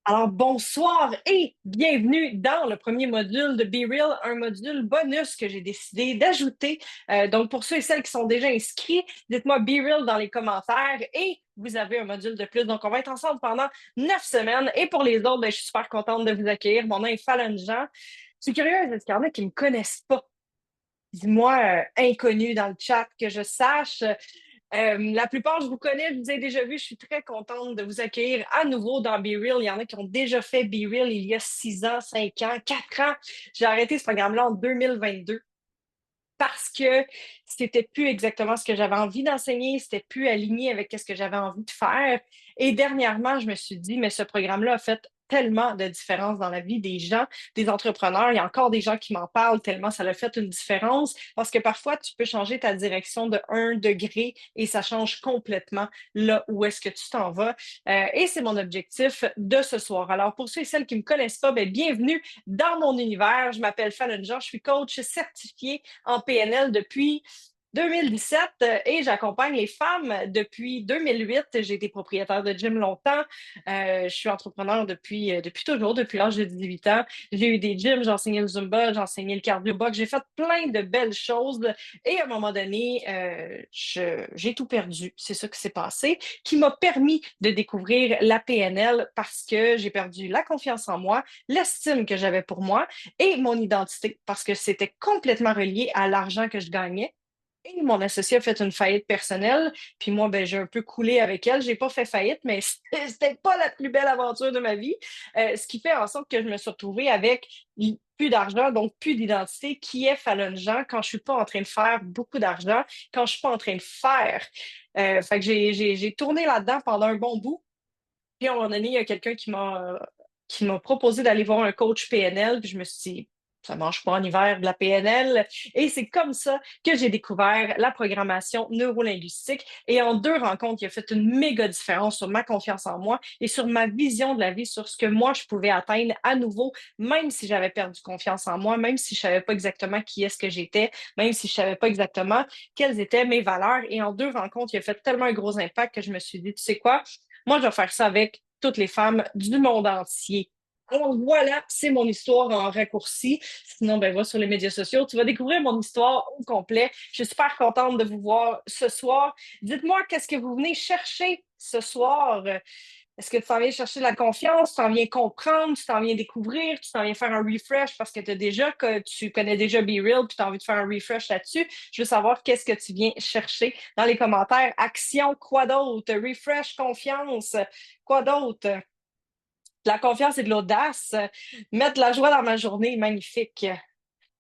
Alors, bonsoir et bienvenue dans le premier module de Be Real, un module bonus que j'ai décidé d'ajouter. Donc, pour ceux et celles qui sont déjà inscrits, dites-moi Be Real dans les commentaires et vous avez un module de plus. Donc, on va être ensemble pendant 9 semaines. Et pour les autres, ben, je suis super contente de vous accueillir. Mon nom est Fallon Jean. Je suis curieuse, est-ce qu'il y en a qui ne me connaissent pas? Dis-moi, inconnu dans le chat, que je sache. La plupart, je vous connais, je vous ai déjà vu. Je suis très contente de vous accueillir à nouveau dans Be Real. Il y en a qui ont déjà fait Be Real il y a 6 ans, 5 ans, 4 ans. J'ai arrêté ce programme-là en 2022 parce que c'était plus exactement ce que j'avais envie d'enseigner, c'était plus aligné avec ce que j'avais envie de faire. Et dernièrement, je me suis dit, mais ce programme-là a fait tellement de différence dans la vie des gens, des entrepreneurs. Il y a encore des gens qui m'en parlent tellement ça a fait une différence parce que parfois, tu peux changer ta direction de 1 degré et ça change complètement là où est-ce que tu t'en vas. Et c'est mon objectif de ce soir. Alors, pour ceux et celles qui ne me connaissent pas, ben, bienvenue dans mon univers. Je m'appelle Fallon Jean, je suis coach certifié en PNL depuis 2017 et j'accompagne les femmes depuis 2008. J'ai été propriétaire de gym longtemps. Je suis entrepreneur depuis toujours, depuis l'âge de 18 ans. J'ai eu des gyms, j'ai enseigné le Zumba, j'ai enseigné le cardio box, j'ai fait plein de belles choses. Et à un moment donné, j'ai tout perdu. C'est ça qui s'est passé, qui m'a permis de découvrir la PNL parce que j'ai perdu la confiance en moi, l'estime que j'avais pour moi et mon identité parce que c'était complètement relié à l'argent que je gagnais. Et mon associé a fait une faillite personnelle, puis moi, ben, j'ai un peu coulé avec elle. J'ai pas fait faillite, mais c'était pas la plus belle aventure de ma vie. Ce qui fait en sorte que je me suis retrouvée avec plus d'argent, donc plus d'identité, qui est Fallon Jean quand je suis pas en train de faire beaucoup d'argent, quand je suis pas en train de faire. Fait que j'ai tourné là-dedans pendant un bon bout. Puis à un moment donné, il y a quelqu'un qui m'a proposé d'aller voir un coach PNL. Puis je me suis dit, ça ne mange pas en hiver de la PNL. Et c'est comme ça que j'ai découvert la programmation neurolinguistique. Et en 2 rencontres, il a fait une méga différence sur ma confiance en moi et sur ma vision de la vie, sur ce que moi, je pouvais atteindre à nouveau, même si j'avais perdu confiance en moi, même si je ne savais pas exactement qui est-ce que j'étais, même si je ne savais pas exactement quelles étaient mes valeurs. Et en 2 rencontres, il a fait tellement un gros impact que je me suis dit, tu sais quoi? Moi, je vais faire ça avec toutes les femmes du monde entier. Alors voilà, c'est mon histoire en raccourci. Sinon, ben va sur les médias sociaux. Tu vas découvrir mon histoire au complet. Je suis super contente de vous voir ce soir. Dites-moi, qu'est-ce que vous venez chercher ce soir? Est-ce que tu t'en viens chercher de la confiance, tu t'en viens comprendre, tu t'en viens découvrir, tu t'en viens faire un refresh parce que tu connais déjà Be Real puis tu as envie de faire un refresh là-dessus? Je veux savoir qu'est-ce que tu viens chercher dans les commentaires. Action, quoi d'autre? Refresh, confiance, quoi d'autre? De la confiance et de l'audace. Mettre de la joie dans ma journée, magnifique.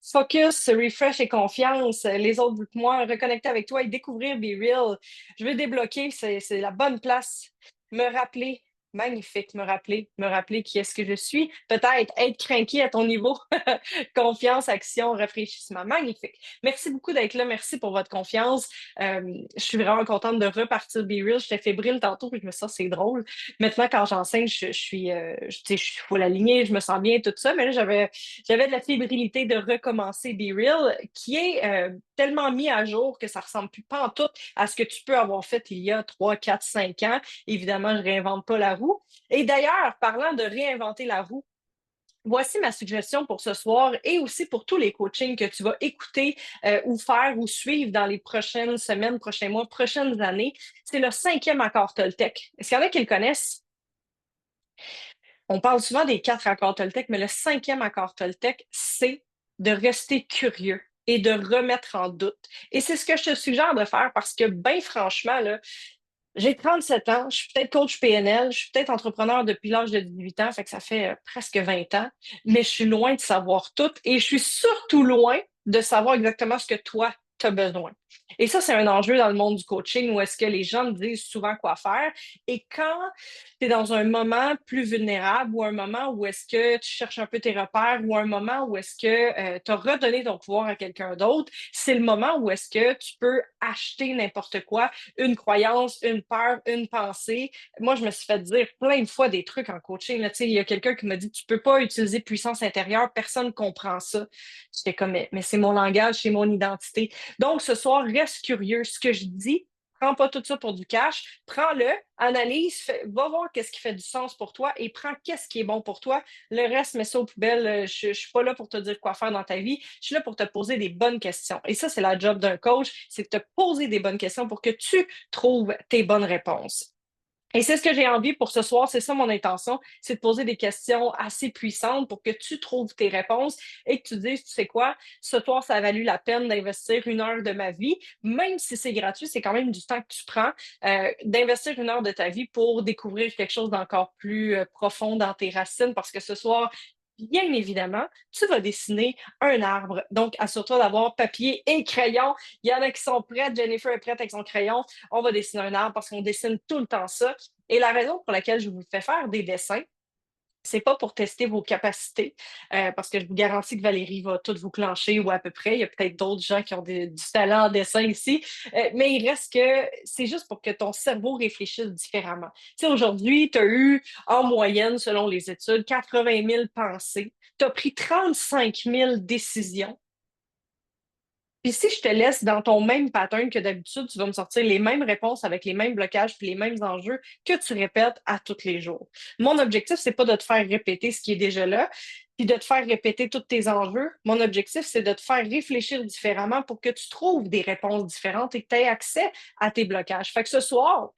Focus, refresh et confiance. Les autres, dites-moi, reconnecter avec toi et découvrir Be Real. Je veux débloquer, c'est la bonne place. Me rappeler, magnifique, me rappeler qui est-ce que je suis. Peut-être être craqué à ton niveau. Confiance, action, réfléchissement. Magnifique. Merci beaucoup d'être là. Merci pour votre confiance. Euh, je suis vraiment contente de repartir Be Real. J'étais fébrile tantôt, puis je me sens c'est drôle. Maintenant, quand j'enseigne, tu sais, je suis full alignée, je me sens bien, tout ça. Mais là, j'avais de la fébrilité de recommencer Be Real, qui est tellement mis à jour que ça ressemble plus pas en tout à ce que tu peux avoir fait il y a 3, 4, 5 ans. Évidemment, je réinvente pas la roue. Et d'ailleurs, parlant de réinventer la roue, voici ma suggestion pour ce soir et aussi pour tous les coachings que tu vas écouter ou faire ou suivre dans les prochaines semaines, prochains mois, prochaines années. C'est le cinquième accord Toltec. Est-ce qu'il y en a qui le connaissent? On parle souvent des 4 accords Toltec, mais le cinquième accord Toltec, c'est de rester curieux et de remettre en doute. Et c'est ce que je te suggère de faire parce que, bien franchement, là, j'ai 37 ans, je suis peut-être coach PNL, je suis peut-être entrepreneur depuis l'âge de 18 ans, fait que ça fait presque 20 ans, mais je suis loin de savoir tout et je suis surtout loin de savoir exactement ce que toi, tu as besoin. Et ça, c'est un enjeu dans le monde du coaching où est-ce que les gens me disent souvent quoi faire. Et quand tu es dans un moment plus vulnérable ou un moment où est-ce que tu cherches un peu tes repères ou un moment où est-ce que tu as redonné ton pouvoir à quelqu'un d'autre, c'est le moment où est-ce que tu peux acheter n'importe quoi, une croyance, une peur, une pensée. Moi, je me suis fait dire plein de fois des trucs en coaching. Là, tu sais, il y a quelqu'un qui m'a dit, tu peux pas utiliser puissance intérieure, personne ne comprend ça. J'étais comme, mais c'est mon langage, c'est mon identité. Donc, ce soir, reste curieux. Ce que je dis, Prends pas tout ça pour du cash. Prends-le, analyse, va voir qu'est-ce qui fait du sens pour toi et prends qu'est-ce qui est bon pour toi. Le reste, mets ça aux poubelles. Je ne suis pas là pour te dire quoi faire dans ta vie. Je suis là pour te poser des bonnes questions. Et ça, c'est la job d'un coach, c'est de te poser des bonnes questions pour que tu trouves tes bonnes réponses. Et c'est ce que j'ai envie pour ce soir, c'est ça mon intention, c'est de poser des questions assez puissantes pour que tu trouves tes réponses et que tu dises, tu sais quoi, ce soir, ça a valu la peine d'investir 1 heure de ma vie, même si c'est gratuit, c'est quand même du temps que tu prends, d'investir 1 heure de ta vie pour découvrir quelque chose d'encore plus profond dans tes racines, parce que ce soir, bien évidemment, tu vas dessiner un arbre. Donc, assure-toi d'avoir papier et crayon. Il y en a qui sont prêtes. Jennifer est prête avec son crayon. On va dessiner un arbre parce qu'on dessine tout le temps ça. Et la raison pour laquelle je vous fais faire des dessins, c'est pas pour tester vos capacités, parce que je vous garantis que Valérie va tout vous clencher ou à peu près. Il y a peut-être d'autres gens qui ont du talent en dessin ici, mais il reste que c'est juste pour que ton cerveau réfléchisse différemment. Tu sais, aujourd'hui, tu as eu en moyenne, selon les études, 80 000 pensées. Tu as pris 35 000 décisions. Puis si je te laisse dans ton même pattern que d'habitude, tu vas me sortir les mêmes réponses avec les mêmes blocages puis les mêmes enjeux que tu répètes à tous les jours. Mon objectif, c'est pas de te faire répéter ce qui est déjà là, puis de te faire répéter tous tes enjeux. Mon objectif, c'est de te faire réfléchir différemment pour que tu trouves des réponses différentes et que tu aies accès à tes blocages. Fait que ce soir,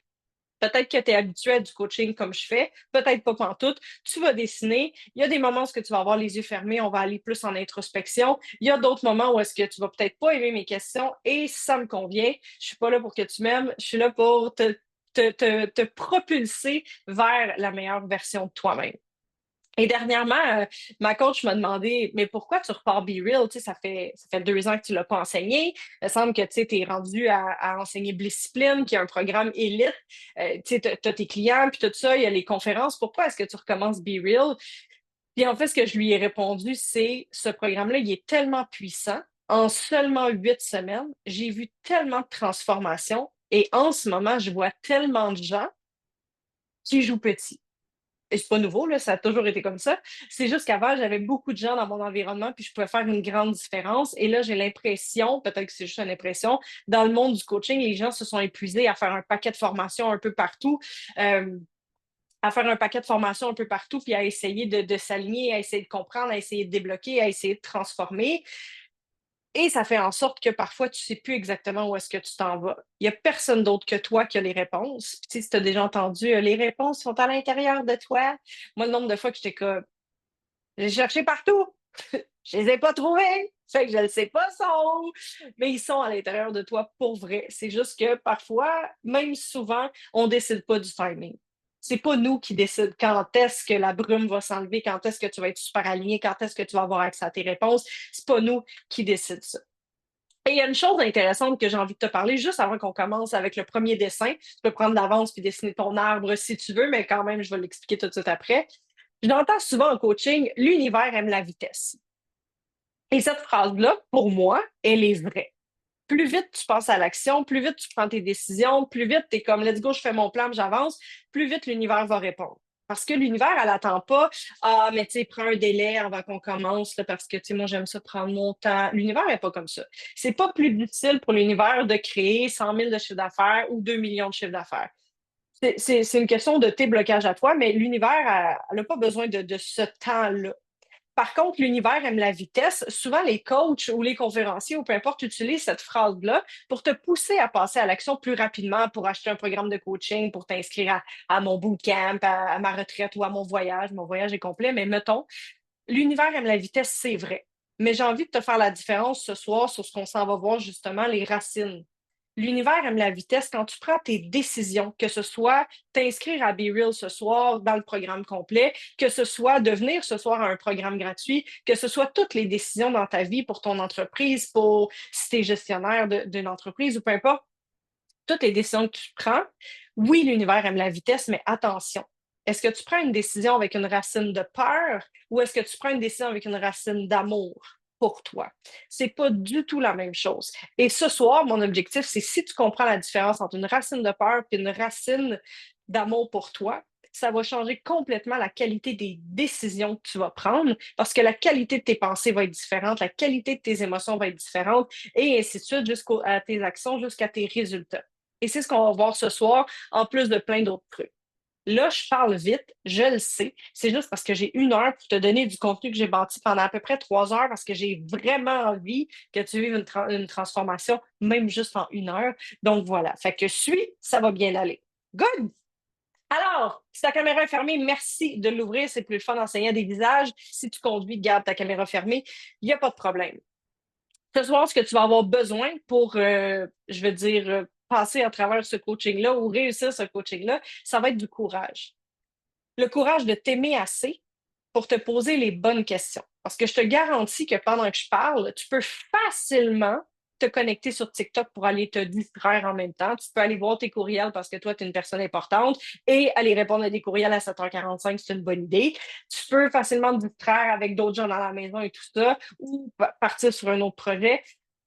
peut-être que tu es habitué à du coaching comme je fais, peut-être pas pantoute. Tu vas dessiner. Il y a des moments où tu vas avoir les yeux fermés, on va aller plus en introspection. Il y a d'autres moments où est-ce que tu vas peut-être pas aimer mes questions et ça me convient. Je suis pas là pour que tu m'aimes, je suis là pour te propulser vers la meilleure version de toi-même. Et dernièrement, ma coach m'a demandé, mais pourquoi tu repars Be Real? Tu sais, ça fait 2 ans que tu l'as pas enseigné. Il me semble que tu es rendu à enseigner Blisscipline, qui est un programme élite. Tu sais, as tes clients, puis tout ça, il y a les conférences. Pourquoi est-ce que tu recommences Be Real? Puis en fait, ce que je lui ai répondu, c'est ce programme-là, il est tellement puissant. En seulement 8 semaines, j'ai vu tellement de transformations. Et en ce moment, je vois tellement de gens qui jouent petit. Et c'est pas nouveau, là, ça a toujours été comme ça. C'est juste qu'avant, j'avais beaucoup de gens dans mon environnement, puis je pouvais faire une grande différence. Et là, j'ai l'impression, peut-être que c'est juste une impression, dans le monde du coaching, les gens se sont épuisés à faire un paquet de formations un peu partout. euh, à faire un paquet de formations un peu partout, puis à essayer de s'aligner, à essayer de comprendre, à essayer de débloquer, à essayer de transformer. Et ça fait en sorte que parfois, tu ne sais plus exactement où est-ce que tu t'en vas. Il n'y a personne d'autre que toi qui a les réponses. Puis, tu sais, si tu as déjà entendu, les réponses sont à l'intérieur de toi. Moi, le nombre de fois que j'étais comme, j'ai cherché partout, je les ai pas trouvés. Fait que je ne sais pas sont où, mais ils sont à l'intérieur de toi pour vrai. C'est juste que parfois, même souvent, on ne décide pas du timing. C'est pas nous qui décident quand est-ce que la brume va s'enlever, quand est-ce que tu vas être super aligné, quand est-ce que tu vas avoir accès à tes réponses. C'est pas nous qui décident ça. Et il y a une chose intéressante que j'ai envie de te parler juste avant qu'on commence avec le premier dessin. Tu peux prendre d'avance puis dessiner ton arbre si tu veux, mais quand même, je vais l'expliquer tout de suite après. Je l'entends souvent en coaching, l'univers aime la vitesse. Et cette phrase-là, pour moi, elle est vraie. Plus vite tu passes à l'action, plus vite tu prends tes décisions, plus vite tu es comme let's go, je fais mon plan, j'avance, plus vite l'univers va répondre. Parce que l'univers, elle n'attend pas, ah, mais tu sais, prends un délai avant qu'on commence, là, parce que tu sais, moi, j'aime ça prendre mon temps. L'univers n'est pas comme ça. C'est pas plus difficile pour l'univers de créer 100 000 de chiffre d'affaires ou 2 millions de chiffre d'affaires. C'est une question de tes blocages à toi, mais l'univers, elle n'a pas besoin de ce temps-là. Par contre, l'univers aime la vitesse. Souvent, les coachs ou les conférenciers ou peu importe utilisent cette phrase-là pour te pousser à passer à l'action plus rapidement, pour acheter un programme de coaching, pour t'inscrire à mon bootcamp, à ma retraite ou à mon voyage. Mon voyage est complet, mais mettons, l'univers aime la vitesse, c'est vrai. Mais j'ai envie de te faire la différence ce soir sur ce qu'on s'en va voir justement, les racines. L'univers aime la vitesse quand tu prends tes décisions, que ce soit t'inscrire à Be Real ce soir dans le programme complet, que ce soit de venir ce soir à un programme gratuit, que ce soit toutes les décisions dans ta vie pour ton entreprise, pour si tu es gestionnaire d'une entreprise ou peu importe, toutes les décisions que tu prends. Oui, l'univers aime la vitesse, mais attention. Est-ce que tu prends une décision avec une racine de peur ou est-ce que tu prends une décision avec une racine d'amour pour toi? C'est pas du tout la même chose. Et ce soir, mon objectif, c'est si tu comprends la différence entre une racine de peur et une racine d'amour pour toi, ça va changer complètement la qualité des décisions que tu vas prendre parce que la qualité de tes pensées va être différente, la qualité de tes émotions va être différente et ainsi de suite jusqu'à tes actions, jusqu'à tes résultats. Et c'est ce qu'on va voir ce soir, en plus de plein d'autres trucs. Là, je parle vite, je le sais. C'est juste parce que j'ai 1 heure pour te donner du contenu que j'ai bâti pendant à peu près 3 heures parce que j'ai vraiment envie que tu vives une transformation, même juste en 1 heure. Donc voilà. Fait que suis, ça va bien aller. Good! Alors, si ta caméra est fermée, merci de l'ouvrir. C'est plus le fun d'enseigner des visages. Si tu conduis, garde ta caméra fermée. Il n'y a pas de problème. Ce soir, ce que tu vas avoir besoin pour, je veux dire, passer à travers ce coaching-là ou réussir ce coaching-là, ça va être du courage. Le courage de t'aimer assez pour te poser les bonnes questions. Parce que je te garantis que pendant que je parle, tu peux facilement te connecter sur TikTok pour aller te distraire en même temps. Tu peux aller voir tes courriels parce que toi, tu es une personne importante et aller répondre à des courriels à 7h45, c'est une bonne idée. Tu peux facilement te distraire avec d'autres gens dans la maison et tout ça ou partir sur un autre projet.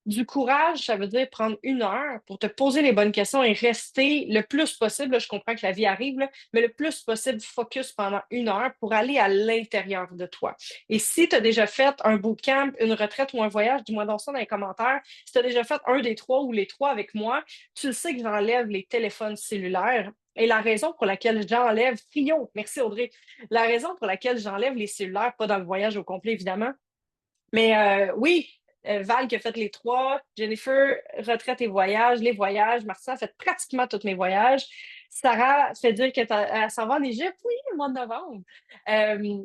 Du courage, ça veut dire prendre 1 heure pour te poser les bonnes questions et rester le plus possible. Là, je comprends que la vie arrive, là, mais le plus possible focus pendant 1 heure pour aller à l'intérieur de toi. Et si tu as déjà fait un bootcamp, une retraite ou un voyage, dis-moi dans ça dans les commentaires. Si tu as déjà fait un des trois ou les trois avec moi, tu le sais que j'enlève les téléphones cellulaires. Et la raison pour laquelle j'enlève, Trio, merci Audrey, la raison pour laquelle j'enlève les cellulaires, pas dans le voyage au complet évidemment, mais oui, Val qui a fait les trois, Jennifer, retraite et voyage, les voyages, Marcia a fait pratiquement tous mes voyages. Sarah fait dire qu'elle s'en va en Égypte, oui, le mois de novembre. Euh,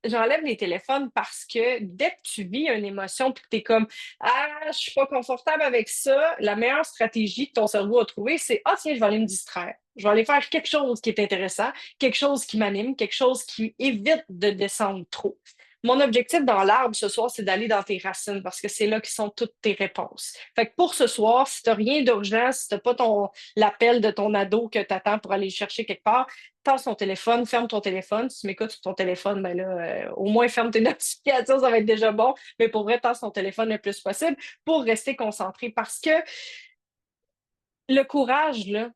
J'enlève les téléphones parce que dès que tu vis une émotion puis que tu es comme Ah, je suis pas confortable avec ça, la meilleure stratégie que ton cerveau a trouvée, c'est Ah, tiens, je vais aller me distraire. Je vais aller faire quelque chose qui est intéressant, quelque chose qui m'anime, quelque chose qui évite de descendre trop. Mon objectif dans l'arbre ce soir, c'est d'aller dans tes racines parce que c'est là qui sont toutes tes réponses. Fait que pour ce soir, si tu n'as rien d'urgent, si tu n'as pas l'appel de ton ado que tu attends pour aller le chercher quelque part, tasse ton téléphone, ferme ton téléphone. Si tu m'écoutes sur ton téléphone, ben là, au moins ferme tes notifications, ça va être déjà bon. Mais pour vrai, tasse ton téléphone le plus possible pour rester concentré parce que le courage, là,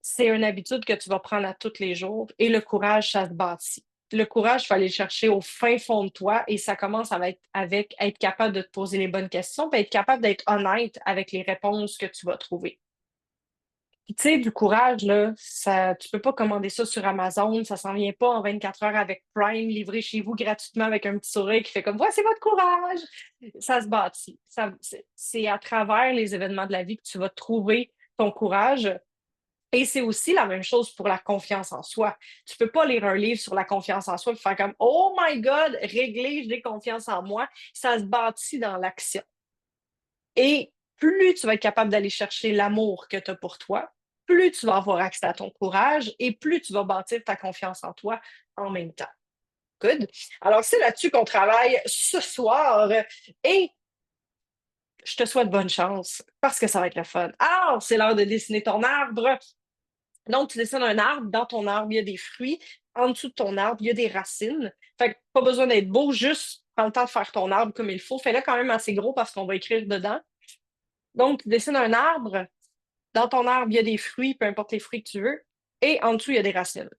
c'est une habitude que tu vas prendre à tous les jours et le courage, ça se bâtit. Le courage, il faut aller le chercher au fin fond de toi et ça commence avec être capable de te poser les bonnes questions, puis être capable d'être honnête avec les réponses que tu vas trouver. Puis, tu sais, du courage, là, ça, tu peux pas commander ça sur Amazon, ça s'en vient pas en 24 heures avec Prime, livré chez vous gratuitement avec un petit sourire qui fait comme voici votre courage. Ça se bâtit. C'est à travers les événements de la vie que tu vas trouver ton courage. Et c'est aussi la même chose pour la confiance en soi. Tu peux pas lire un livre sur la confiance en soi et faire comme Oh my God, réglé, j'ai confiance en moi. Ça se bâtit dans l'action. Et plus tu vas être capable d'aller chercher l'amour que tu as pour toi, plus tu vas avoir accès à ton courage et plus tu vas bâtir ta confiance en toi en même temps. Good. Alors, c'est là-dessus qu'on travaille ce soir et je te souhaite bonne chance parce que ça va être le fun. Alors, c'est l'heure de dessiner ton arbre. Donc, tu dessines un arbre. Dans ton arbre, il y a des fruits. En dessous de ton arbre, il y a des racines. Fait que pas besoin d'être beau, juste prends le temps de faire ton arbre comme il faut. Fais-le quand même assez gros parce qu'on va écrire dedans. Donc, tu dessines un arbre. Dans ton arbre, il y a des fruits, peu importe les fruits que tu veux. Et en dessous, il y a des racines.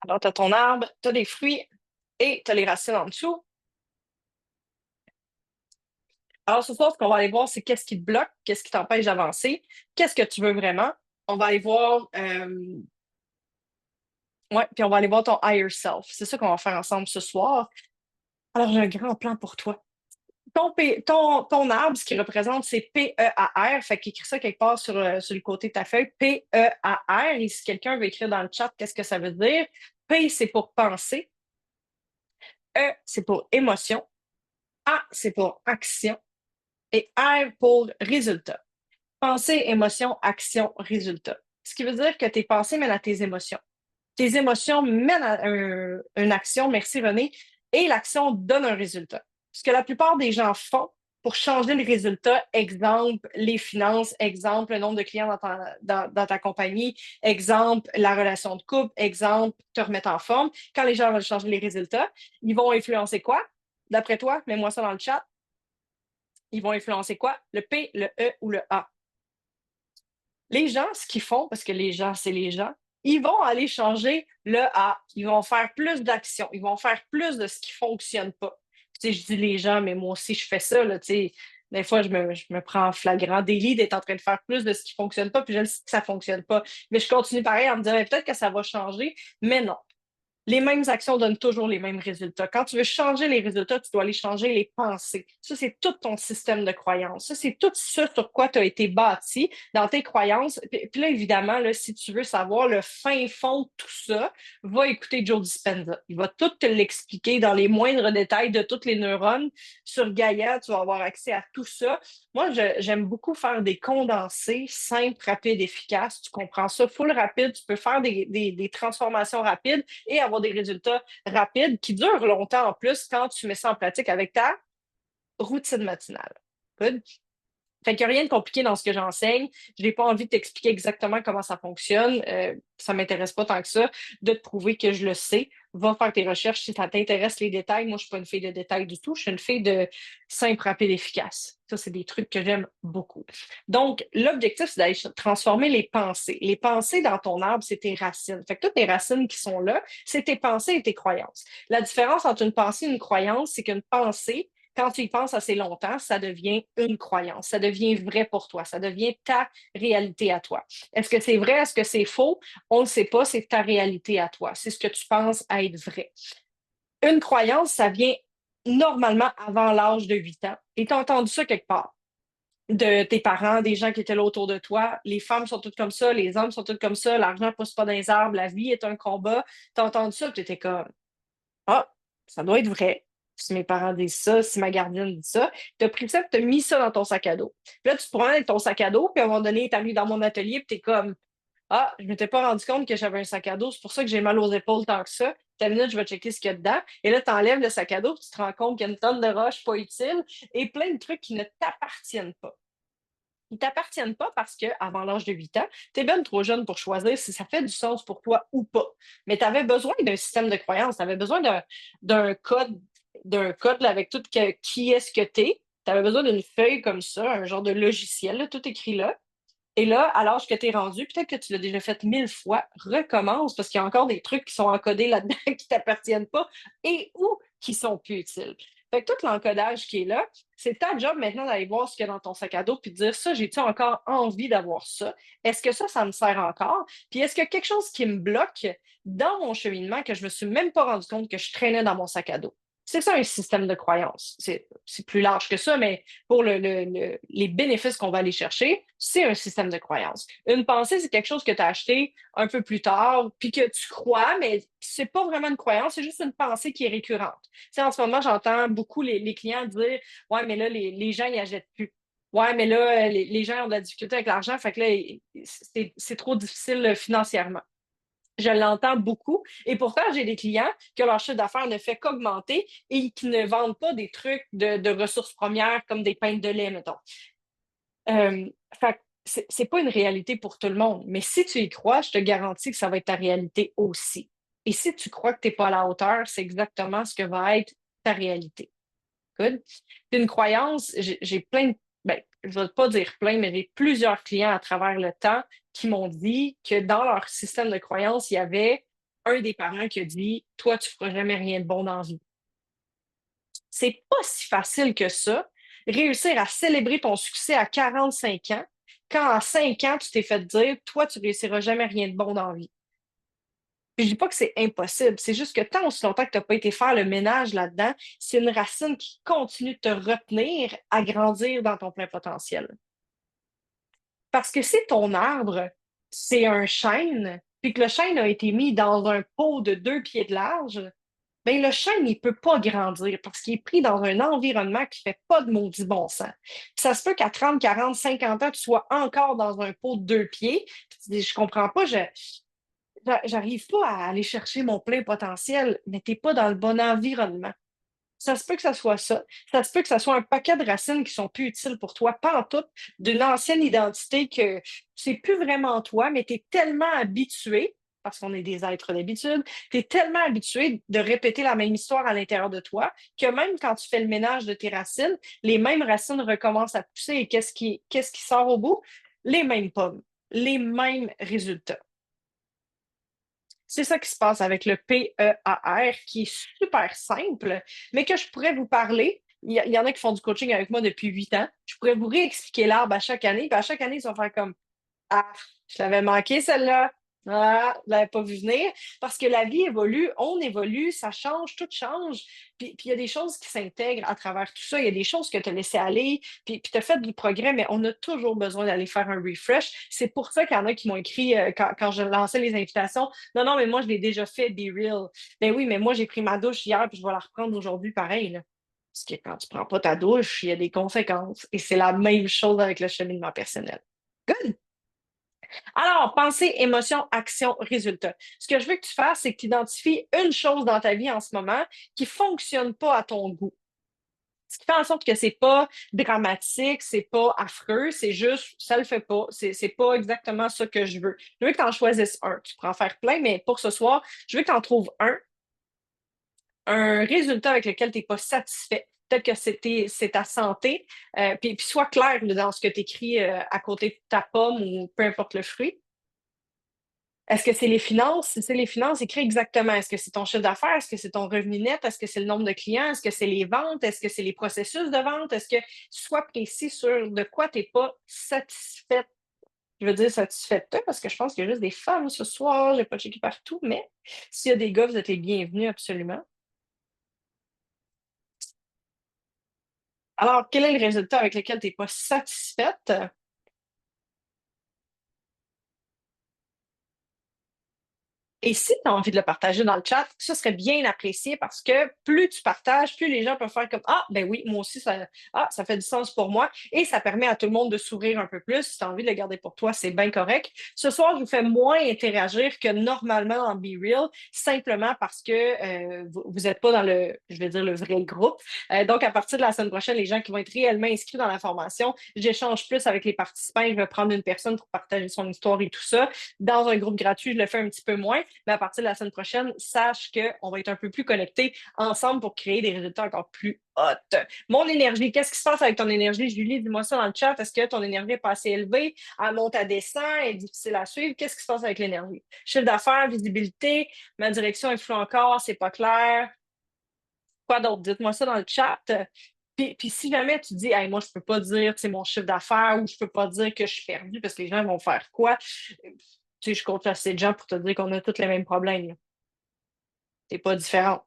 Alors, tu as ton arbre, tu as des fruits et tu as les racines en dessous. Alors, ce soir, ce qu'on va aller voir, c'est qu'est-ce qui te bloque, qu'est-ce qui t'empêche d'avancer, qu'est-ce que tu veux vraiment. On va aller voir, ouais, puis on va aller voir ton higher self. C'est ça qu'on va faire ensemble ce soir. Alors, j'ai un grand plan pour toi. Ton arbre, ce qui représente, c'est P-E-A-R. Fait qu'écris ça quelque part sur le côté de ta feuille. P-E-A-R. Et si quelqu'un veut écrire dans le chat, qu'est-ce que ça veut dire? P, c'est pour penser. E, c'est pour émotion. A, c'est pour action. Et R pour résultat. Pensée, émotion, action, résultat. Ce qui veut dire que tes pensées mènent à tes émotions. Tes émotions mènent à une action, merci René, et l'action donne un résultat. Ce que la plupart des gens font pour changer le résultat, exemple, les finances, exemple, le nombre de clients dans ta compagnie, exemple, la relation de couple, exemple, te remettre en forme. Quand les gens veulent changer les résultats, ils vont influencer quoi? D'après toi, mets-moi ça dans le chat. Ils vont influencer quoi? Le P, le E ou le A? Les gens, ce qu'ils font, parce que les gens, c'est les gens, ils vont aller changer le A. Ils vont faire plus d'actions. Ils vont faire plus de ce qui ne fonctionne pas. Tu sais, je dis les gens, mais moi aussi, je fais ça. Là, tu sais. Des fois, je me prends en flagrant délit d'être en train de faire plus de ce qui ne fonctionne pas, puis je sais que ça ne fonctionne pas. Mais je continue pareil en me disant, peut-être que ça va changer, mais non. Les mêmes actions donnent toujours les mêmes résultats. Quand tu veux changer les résultats, tu dois aller changer les pensées. Ça, c'est tout ton système de croyances. Ça, c'est tout ce sur quoi tu as été bâti dans tes croyances. Puis là, évidemment, là, si tu veux savoir le fin fond de tout ça, va écouter Joe Dispenza. Il va tout te l'expliquer dans les moindres détails de toutes les neurones. Sur Gaïa, tu vas avoir accès à tout ça. Moi, j'aime beaucoup faire des condensés simples, rapides, efficaces. Tu comprends ça, full rapide. Tu peux faire des transformations rapides et avoir des résultats rapides qui durent longtemps en plus quand tu mets ça en pratique avec ta routine matinale. Good. Fait qu'il n'y a rien de compliqué dans ce que j'enseigne. Je n'ai pas envie de t'expliquer exactement comment ça fonctionne. Ça ne m'intéresse pas tant que ça de te prouver que je le sais. Va faire tes recherches si ça t'intéresse les détails. Moi, je ne suis pas une fille de détails du tout. Je suis une fille de simple, rapide, efficace. Ça, c'est des trucs que j'aime beaucoup. Donc, l'objectif, c'est d'aller transformer les pensées. Les pensées dans ton arbre, c'est tes racines. Fait que toutes les racines qui sont là, c'est tes pensées et tes croyances. La différence entre une pensée et une croyance, c'est qu'une pensée, quand tu y penses assez longtemps, ça devient une croyance, ça devient vrai pour toi, ça devient ta réalité à toi. Est-ce que c'est vrai, est-ce que c'est faux? On ne le sait pas, c'est ta réalité à toi, c'est ce que tu penses être vrai. Une croyance, ça vient normalement avant l'âge de 8 ans. Et tu as entendu ça quelque part de tes parents, des gens qui étaient là autour de toi. Les femmes sont toutes comme ça, les hommes sont tous comme ça, l'argent ne pousse pas dans les arbres, la vie est un combat. Tu as entendu ça, tu étais comme, ah, ça doit être vrai. Si mes parents disent ça, si ma gardienne dit ça, tu as pris ça, tu as mis ça dans ton sac à dos. Puis là, tu te prends avec ton sac à dos, puis à un moment donné, tu arrives dans mon atelier, puis tu es comme, ah, je ne m'étais pas rendu compte que j'avais un sac à dos, c'est pour ça que j'ai mal aux épaules tant que ça. Ta minute, je vais checker ce qu'il y a dedans. Et là, tu enlèves le sac à dos, puis tu te rends compte qu'il y a une tonne de roches pas utiles et plein de trucs qui ne t'appartiennent pas. Ils ne t'appartiennent pas parce qu'avant l'âge de 8 ans, tu es bien trop jeune pour choisir si ça fait du sens pour toi ou pas. Mais tu avais besoin d'un système de croyance, tu avais besoin d'un code là, avec tout qui est-ce que tu es. Tu avais besoin d'une feuille comme ça, un genre de logiciel, là, tout écrit là. Et là, à l'âge que tu es rendu, peut-être que tu l'as déjà fait 1000 fois, recommence parce qu'il y a encore des trucs qui sont encodés là-dedans qui ne t'appartiennent pas et ou qui sont plus utiles. Fait que tout l'encodage qui est là, c'est ta job maintenant d'aller voir ce qu'il y a dans ton sac à dos puis de dire ça, j'ai-tu encore envie d'avoir ça? Est-ce que ça me sert encore? Puis est-ce qu'il y a quelque chose qui me bloque dans mon cheminement que je ne me suis même pas rendu compte que je traînais dans mon sac à dos? C'est ça un système de croyance. C'est plus large que ça, mais pour les bénéfices qu'on va aller chercher, c'est un système de croyance. Une pensée, c'est quelque chose que tu as acheté un peu plus tard, puis que tu crois, mais c'est pas vraiment une croyance, c'est juste une pensée qui est récurrente. Tu sais, en ce moment, j'entends beaucoup les clients dire ouais, mais là, les gens, ils achètent plus. Ouais, mais là, les gens ont de la difficulté avec l'argent, fait que là, c'est trop difficile financièrement. Je l'entends beaucoup. Et pourtant, j'ai des clients que leur chiffre d'affaires ne fait qu'augmenter et qui ne vendent pas des trucs de ressources premières comme des pintes de lait, mettons. Fait que c'est pas une réalité pour tout le monde. Mais si tu y crois, je te garantis que ça va être ta réalité aussi. Et si tu crois que tu n'es pas à la hauteur, c'est exactement ce que va être ta réalité. Good. Puis une croyance, j'ai plein de, ben, je ne vais pas dire plein, mais j'ai plusieurs clients à travers le temps qui m'ont dit que dans leur système de croyance, il y avait un des parents qui a dit, toi, tu ne feras jamais rien de bon dans la vie. C'est pas si facile que ça, réussir à célébrer ton succès à 45 ans, quand à 5 ans, tu t'es fait dire, toi, tu ne réussiras jamais rien de bon dans la vie. Puis je dis pas que c'est impossible, c'est juste que tant aussi longtemps que tu n'as pas été faire le ménage là-dedans, c'est une racine qui continue de te retenir à grandir dans ton plein potentiel. Parce que si ton arbre, c'est un chêne, puis que le chêne a été mis dans un pot de 2 pieds de large, bien le chêne, il ne peut pas grandir parce qu'il est pris dans un environnement qui ne fait pas de maudit bon sens. Puis ça se peut qu'à 30, 40, 50 ans, tu sois encore dans un pot de 2 pieds. Puis tu dis, je comprends pas, j'arrive pas à aller chercher mon plein potentiel, mais tu n'es pas dans le bon environnement. Ça se peut que ça soit ça. Ça se peut que ça soit un paquet de racines qui sont plus utiles pour toi, pas en tout, d'une ancienne identité que c'est plus vraiment toi, mais tu es tellement habitué, parce qu'on est des êtres d'habitude, tu es tellement habitué de répéter la même histoire à l'intérieur de toi que même quand tu fais le ménage de tes racines, les mêmes racines recommencent à pousser et qu'est-ce qui sort au bout? Les mêmes pommes, les mêmes résultats. C'est ça qui se passe avec le PEAR, qui est super simple, mais que je pourrais vous parler. Il y en a qui font du coaching avec moi depuis 8 ans. Je pourrais vous réexpliquer l'arbre à chaque année, puis à chaque année, ils vont faire comme ah, je l'avais manqué celle-là. Ah, je l'avais pas vu venir. Parce que la vie évolue, on évolue, ça change, tout change. Puis il y a des choses qui s'intègrent à travers tout ça. Il y a des choses que tu as laissées aller, puis tu as fait du progrès, mais on a toujours besoin d'aller faire un refresh. C'est pour ça qu'il y en a qui m'ont écrit quand je lançais les invitations. Non, non, mais moi, je l'ai déjà fait, Be Real. Ben oui, mais moi, j'ai pris ma douche hier, puis je vais la reprendre aujourd'hui pareil, là. Parce que quand tu prends pas ta douche, il y a des conséquences. Et c'est la même chose avec le cheminement personnel. Good. Alors, pensée, émotion, action, résultat. Ce que je veux que tu fasses, c'est que tu identifies une chose dans ta vie en ce moment qui ne fonctionne pas à ton goût. Ce qui fait en sorte que c'est pas dramatique, c'est pas affreux, c'est juste, ça le fait pas. C'est pas exactement ça que je veux. Je veux que tu en choisisses un. Tu pourras en faire plein, mais pour ce soir, je veux que tu en trouves un résultat avec lequel tu n'es pas satisfait. Peut-être que c'est ta santé. Puis sois clair là, dans ce que tu écris à côté de ta pomme ou peu importe le fruit. Est-ce que c'est les finances? Si c'est les finances, écris exactement. Est-ce que c'est ton chiffre d'affaires? Est-ce que c'est ton revenu net? Est-ce que c'est le nombre de clients? Est-ce que c'est les ventes? Est-ce que c'est les processus de vente? Est-ce que sois précis sur de quoi tu n'es pas satisfaite? Je veux dire satisfaite, parce que je pense qu'il y a juste des femmes ce soir. Je n'ai pas checké partout, mais s'il y a des gars, vous êtes les bienvenus absolument. Alors, quel est le résultat avec lequel tu n'es pas satisfaite? Et si tu as envie de le partager dans le chat, ça serait bien apprécié parce que plus tu partages, plus les gens peuvent faire comme ah, ben oui, moi aussi, ça fait du sens pour moi. Et ça permet à tout le monde de s'ouvrir un peu plus. Si tu as envie de le garder pour toi, c'est bien correct. Ce soir, je vous fais moins interagir que normalement en Be Real, simplement parce que vous n'êtes pas dans je vais dire, le vrai groupe. Donc, à partir de la semaine prochaine, les gens qui vont être réellement inscrits dans la formation, j'échange plus avec les participants. Je vais prendre une personne pour partager son histoire et tout ça. Dans un groupe gratuit, je le fais un petit peu moins, mais à partir de la semaine prochaine, sache qu'on va être un peu plus connectés ensemble pour créer des résultats encore plus hot. Mon énergie, qu'est-ce qui se passe avec ton énergie? Julie, dis-moi ça dans le chat. Est-ce que ton énergie n'est pas assez élevée? Elle monte, elle descend, elle est difficile à suivre. Qu'est-ce qui se passe avec l'énergie? Chiffre d'affaires, visibilité, ma direction est floue encore, c'est pas clair. Quoi d'autre? Dites-moi ça dans le chat. Puis si jamais tu dis, hey, moi, je peux pas dire c'est mon chiffre d'affaires ou je peux pas dire que je suis perdue parce que les gens vont faire quoi? Tu sais, je compte assez de gens pour te dire qu'on a tous les mêmes problèmes. T'es pas différent.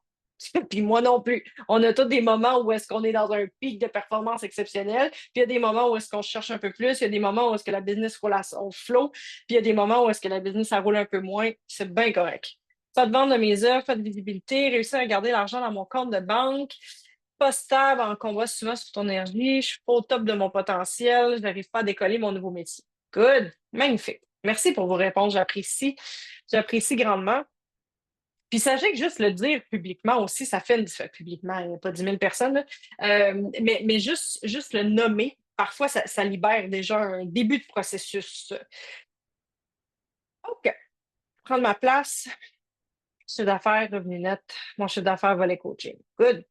Puis moi non plus. On a tous des moments où est-ce qu'on est dans un pic de performance exceptionnel, puis il y a des moments où est-ce qu'on cherche un peu plus, il y a des moments où est-ce que la business roule à son flow, puis il y a des moments où est-ce que la business, ça roule un peu moins. C'est bien correct. Pas de vente de mes offres, pas de visibilité, réussir à garder l'argent dans mon compte de banque, pas stable, en combat souvent sur ton énergie, je suis pas au top de mon potentiel, je n'arrive pas à décoller mon nouveau métier. Good, magnifique. Merci pour vos réponses, j'apprécie grandement. Puis sachez que juste le dire publiquement aussi, ça fait une différence. Publiquement, il n'y a pas 10 000 personnes, là. Mais juste le nommer, parfois, ça libère déjà un début de processus. OK, prendre ma place, chiffre d'affaires, revenu net, mon chiffre d'affaires, volet coaching. Good.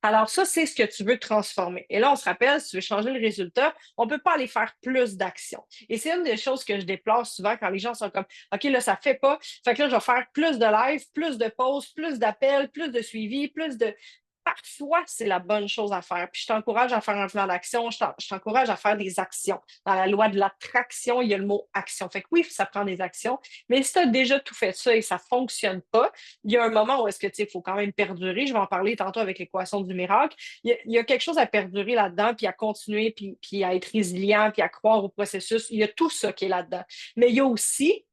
Alors, ça, c'est ce que tu veux transformer. Et là, on se rappelle, si tu veux changer le résultat, on ne peut pas aller faire plus d'actions. Et c'est une des choses que je déplore souvent quand les gens sont comme OK, là, ça ne fait pas. Fait que là, je vais faire plus de live, plus de pauses, plus d'appels, plus de suivi, plus de. Parfois, c'est la bonne chose à faire. Puis je t'encourage à faire un plan d'action, je t'encourage à faire des actions. Dans la loi de l'attraction, il y a le mot action. Fait que oui, ça prend des actions, mais si tu as déjà tout fait ça et ça ne fonctionne pas, il y a un moment où est-ce que il faut quand même perdurer. Je vais en parler tantôt avec l'équation du miracle. Il y a quelque chose à perdurer là-dedans, puis à continuer, puis à être résilient, puis à croire au processus. Il y a tout ça qui est là-dedans. Mais il y a aussi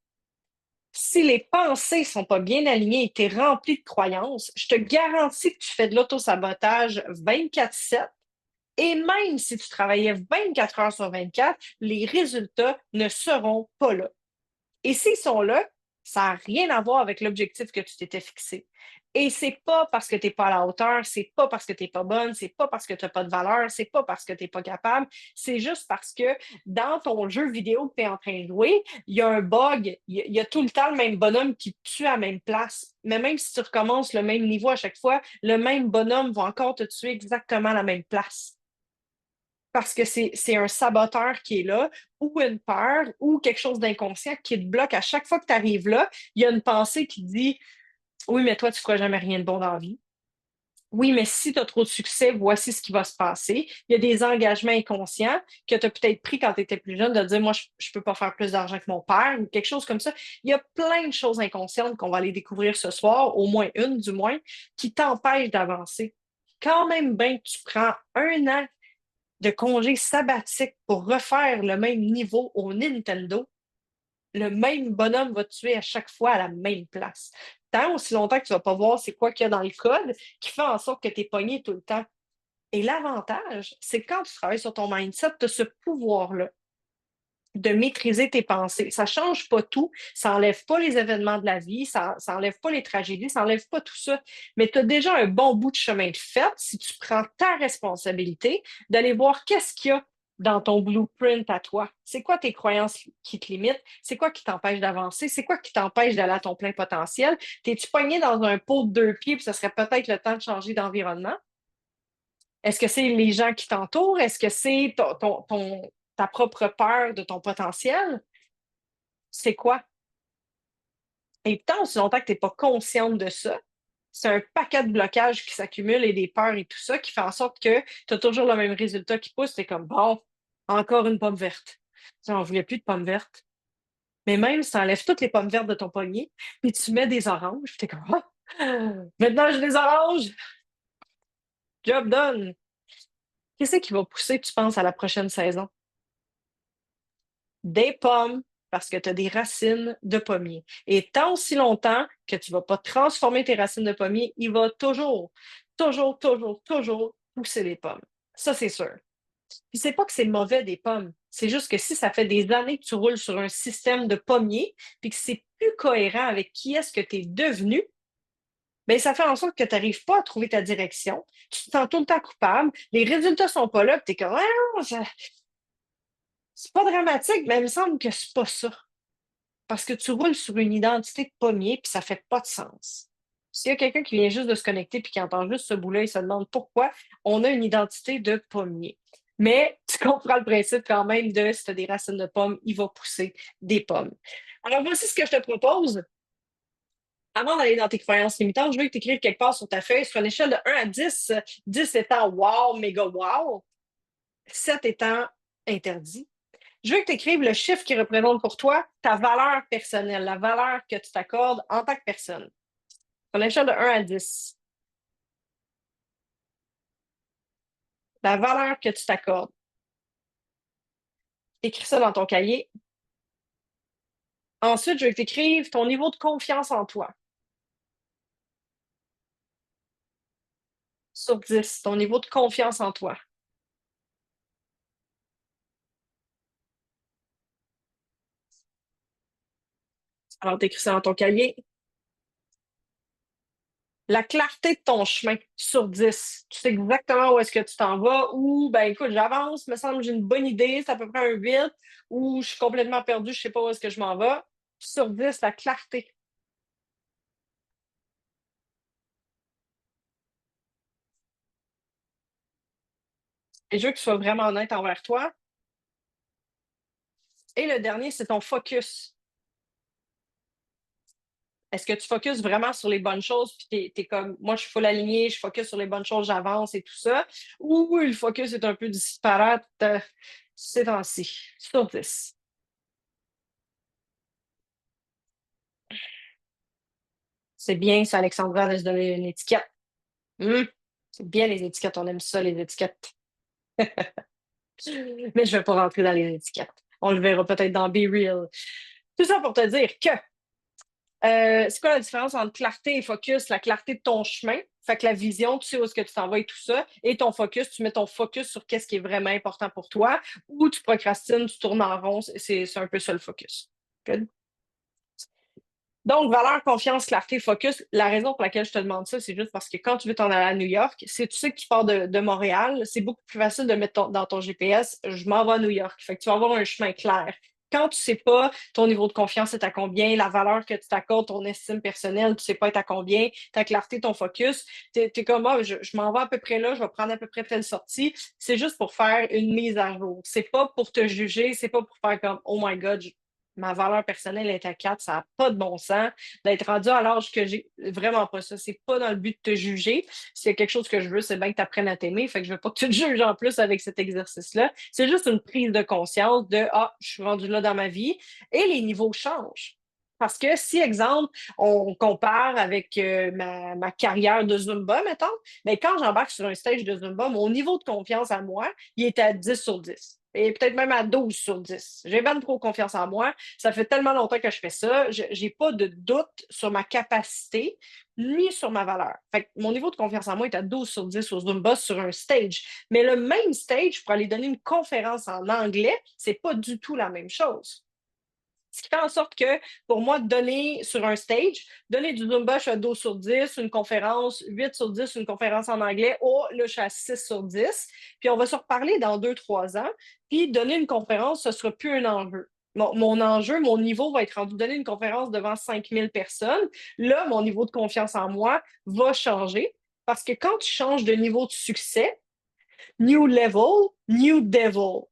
si les pensées ne sont pas bien alignées et tu es rempli de croyances, je te garantis que tu fais de l'autosabotage 24/7. Et même si tu travaillais 24 heures sur 24, les résultats ne seront pas là. Et s'ils sont là, Ça n'a rien à voir avec l'objectif que tu t'étais fixé. Et c'est pas parce que tu n'es pas à la hauteur, c'est pas parce que tu n'es pas bonne, c'est pas parce que tu n'as pas de valeur, c'est pas parce que tu n'es pas capable, c'est juste parce que dans ton jeu vidéo que tu es en train de jouer, il y a un bug, il y a tout le temps le même bonhomme qui te tue à la même place. Mais même si tu recommences le même niveau à chaque fois, le même bonhomme va encore te tuer exactement à la même place. Parce que c'est un saboteur qui est là, ou une peur, ou quelque chose d'inconscient qui te bloque. À chaque fois que tu arrives là, il y a une pensée qui te dit oui, mais toi, tu ne feras jamais rien de bon dans la vie. Oui, mais si tu as trop de succès, voici ce qui va se passer. Il y a des engagements inconscients que tu as peut-être pris quand tu étais plus jeune de dire, moi, je ne peux pas faire plus d'argent que mon père ou quelque chose comme ça. Il y a plein de choses inconscientes qu'on va aller découvrir ce soir, au moins une du moins, qui t'empêchent d'avancer. Quand même bien que tu prends un an de congé sabbatique pour refaire le même niveau au Nintendo, le même bonhomme va te tuer à chaque fois à la même place. Tant aussi longtemps que tu ne vas pas voir c'est quoi qu'il y a dans le code qui fait en sorte que tu es pogné tout le temps. Et l'avantage, c'est que quand tu travailles sur ton mindset, tu as ce pouvoir-là de maîtriser tes pensées. Ça ne change pas tout, ça n'enlève pas les événements de la vie, ça n'enlève pas les tragédies, ça n'enlève pas tout ça. Mais tu as déjà un bon bout de chemin de fait si tu prends ta responsabilité d'aller voir qu'est-ce qu'il y a dans ton blueprint à toi. C'est quoi tes croyances qui te limitent? C'est quoi qui t'empêche d'avancer? C'est quoi qui t'empêche d'aller à ton plein potentiel? T'es-tu pogné dans un pot de deux pieds, puis ce serait peut-être le temps de changer d'environnement? Est-ce que c'est les gens qui t'entourent? Est-ce que c'est ta propre peur de ton potentiel? C'est quoi? Et tant aussi longtemps que tu n'es pas consciente de ça, c'est un paquet de blocages qui s'accumulent et des peurs et tout ça qui fait en sorte que tu as toujours le même résultat qui pousse. Tu es comme, bon, encore une pomme verte. Tu n'en voulais plus de pommes vertes. Mais même si tu enlèves toutes les pommes vertes de ton poignet, puis tu mets des oranges, tu es comme, ah, maintenant j'ai des oranges, job done. Qu'est-ce qui va pousser, tu penses, à la prochaine saison? Des pommes parce que tu as des racines de pommier. Et tant aussi longtemps que tu ne vas pas transformer tes racines de pommier, il va toujours, toujours, toujours, toujours pousser des pommes. Ça, c'est sûr. Puis c'est pas que c'est mauvais des pommes. C'est juste que si ça fait des années que tu roules sur un système de pommier, puis que c'est plus cohérent avec qui est-ce que tu es devenu, bien, ça fait en sorte que tu n'arrives pas à trouver ta direction. Tu te sens tout le temps coupable. Les résultats sont pas là, puis tu es comme, ah, non, c'est pas dramatique, mais il me semble que c'est pas ça. Parce que tu roules sur une identité de pommier, puis ça fait pas de sens. S'il y a quelqu'un qui vient juste de se connecter puis qui entend juste ce bout-là, il se demande pourquoi on a une identité de pommier. Mais tu comprends le principe quand même de si tu as des racines de pommes, il va pousser des pommes. Alors, voici ce que je te propose. Avant d'aller dans tes croyances limitantes, je veux que tu écrives quelque part sur ta feuille sur une échelle de 1 à 10, 10 étant wow, méga wow, 7 étant interdit. Je veux que tu écrives le chiffre qui représente pour toi ta valeur personnelle, la valeur que tu t'accordes en tant que personne. Sur l'échelle de 1 à 10, la valeur que tu t'accordes. Écris ça dans ton cahier. Ensuite, je veux que tu écrives ton niveau de confiance en toi. Sur 10, ton niveau de confiance en toi. Alors, tu écris ça dans ton cahier. La clarté de ton chemin sur 10. Tu sais exactement où est-ce que tu t'en vas ou, ben écoute, j'avance, me semble que j'ai une bonne idée, c'est à peu près un 8, ou je suis complètement perdu, je ne sais pas où est-ce que je m'en vais. Sur 10, la clarté. Et je veux que tu sois vraiment honnête envers toi. Et le dernier, c'est ton focus. Est-ce que tu focuses vraiment sur les bonnes choses, puis t'es comme, moi, je suis full alignée, je focus sur les bonnes choses, j'avance et tout ça, ou le focus est un peu disparate ces temps-ci, sur 10. C'est bien, ça, Alexandra, de se donner une étiquette. Hum, C'est bien les étiquettes, on aime ça, les étiquettes. Mais je ne vais pas rentrer dans les étiquettes. On le verra peut-être dans Be Real. Tout ça pour te dire que c'est quoi la différence entre clarté et focus? La clarté de ton chemin, fait que la vision, tu sais où est-ce que tu t'en vas et tout ça, et ton focus, tu mets ton focus sur qu'est-ce qui est vraiment important pour toi, ou tu procrastines, tu tournes en rond, c'est un peu ça le focus. Good? Donc, valeur, confiance, clarté, focus. La raison pour laquelle je te demande ça, c'est juste parce que quand tu veux t'en aller à New York, si tu sais que tu pars de Montréal, c'est beaucoup plus facile de mettre dans ton GPS, je m'en vais à New York. Fait que tu vas avoir un chemin clair. Quand tu sais pas ton niveau de confiance est à combien, la valeur que tu t'accordes, ton estime personnelle, tu sais pas être à combien, ta clarté, ton focus, t'es comme, ah, je m'en vais à peu près là, je vais prendre à peu près telle sortie. C'est juste pour faire une mise à jour. C'est pas pour te juger, c'est pas pour faire comme, oh my God, ma valeur personnelle est à 4, ça n'a pas de bon sens d'être rendu à l'âge que j'ai. Vraiment pas ça. C'est pas dans le but de te juger. S'il y a quelque chose que je veux, c'est bien que tu apprennes à t'aimer. Fait que je veux pas que tu te juges en plus avec cet exercice-là. C'est juste une prise de conscience de ah, je suis rendu là dans ma vie et les niveaux changent. Parce que si, exemple, on compare avec ma carrière de Zumba, mettons, mais quand j'embarque sur un stage de Zumba, mon niveau de confiance à moi, il est à 10 sur 10. Et peut-être même à 12 sur 10. J'ai bien trop confiance en moi. Ça fait tellement longtemps que je fais ça. Je n'ai pas de doute sur ma capacité ni sur ma valeur. Fait que mon niveau de confiance en moi est à 12 sur 10 au Zumba sur un stage. Mais le même stage pour aller donner une conférence en anglais, c'est pas du tout la même chose. Ce qui fait en sorte que, pour moi, donner sur un stage, donner du Zumba, je suis à 12 sur 10, une conférence, 8 sur 10, une conférence en anglais, oh, là, je suis à 6 sur 10. Puis on va se reparler dans 2, 3 ans. Puis donner une conférence, ce ne sera plus un enjeu. Mon enjeu, mon niveau va être rendu. Donner une conférence devant 5000 personnes. Là, mon niveau de confiance en moi va changer parce que quand tu changes de niveau de succès, new level, new devil.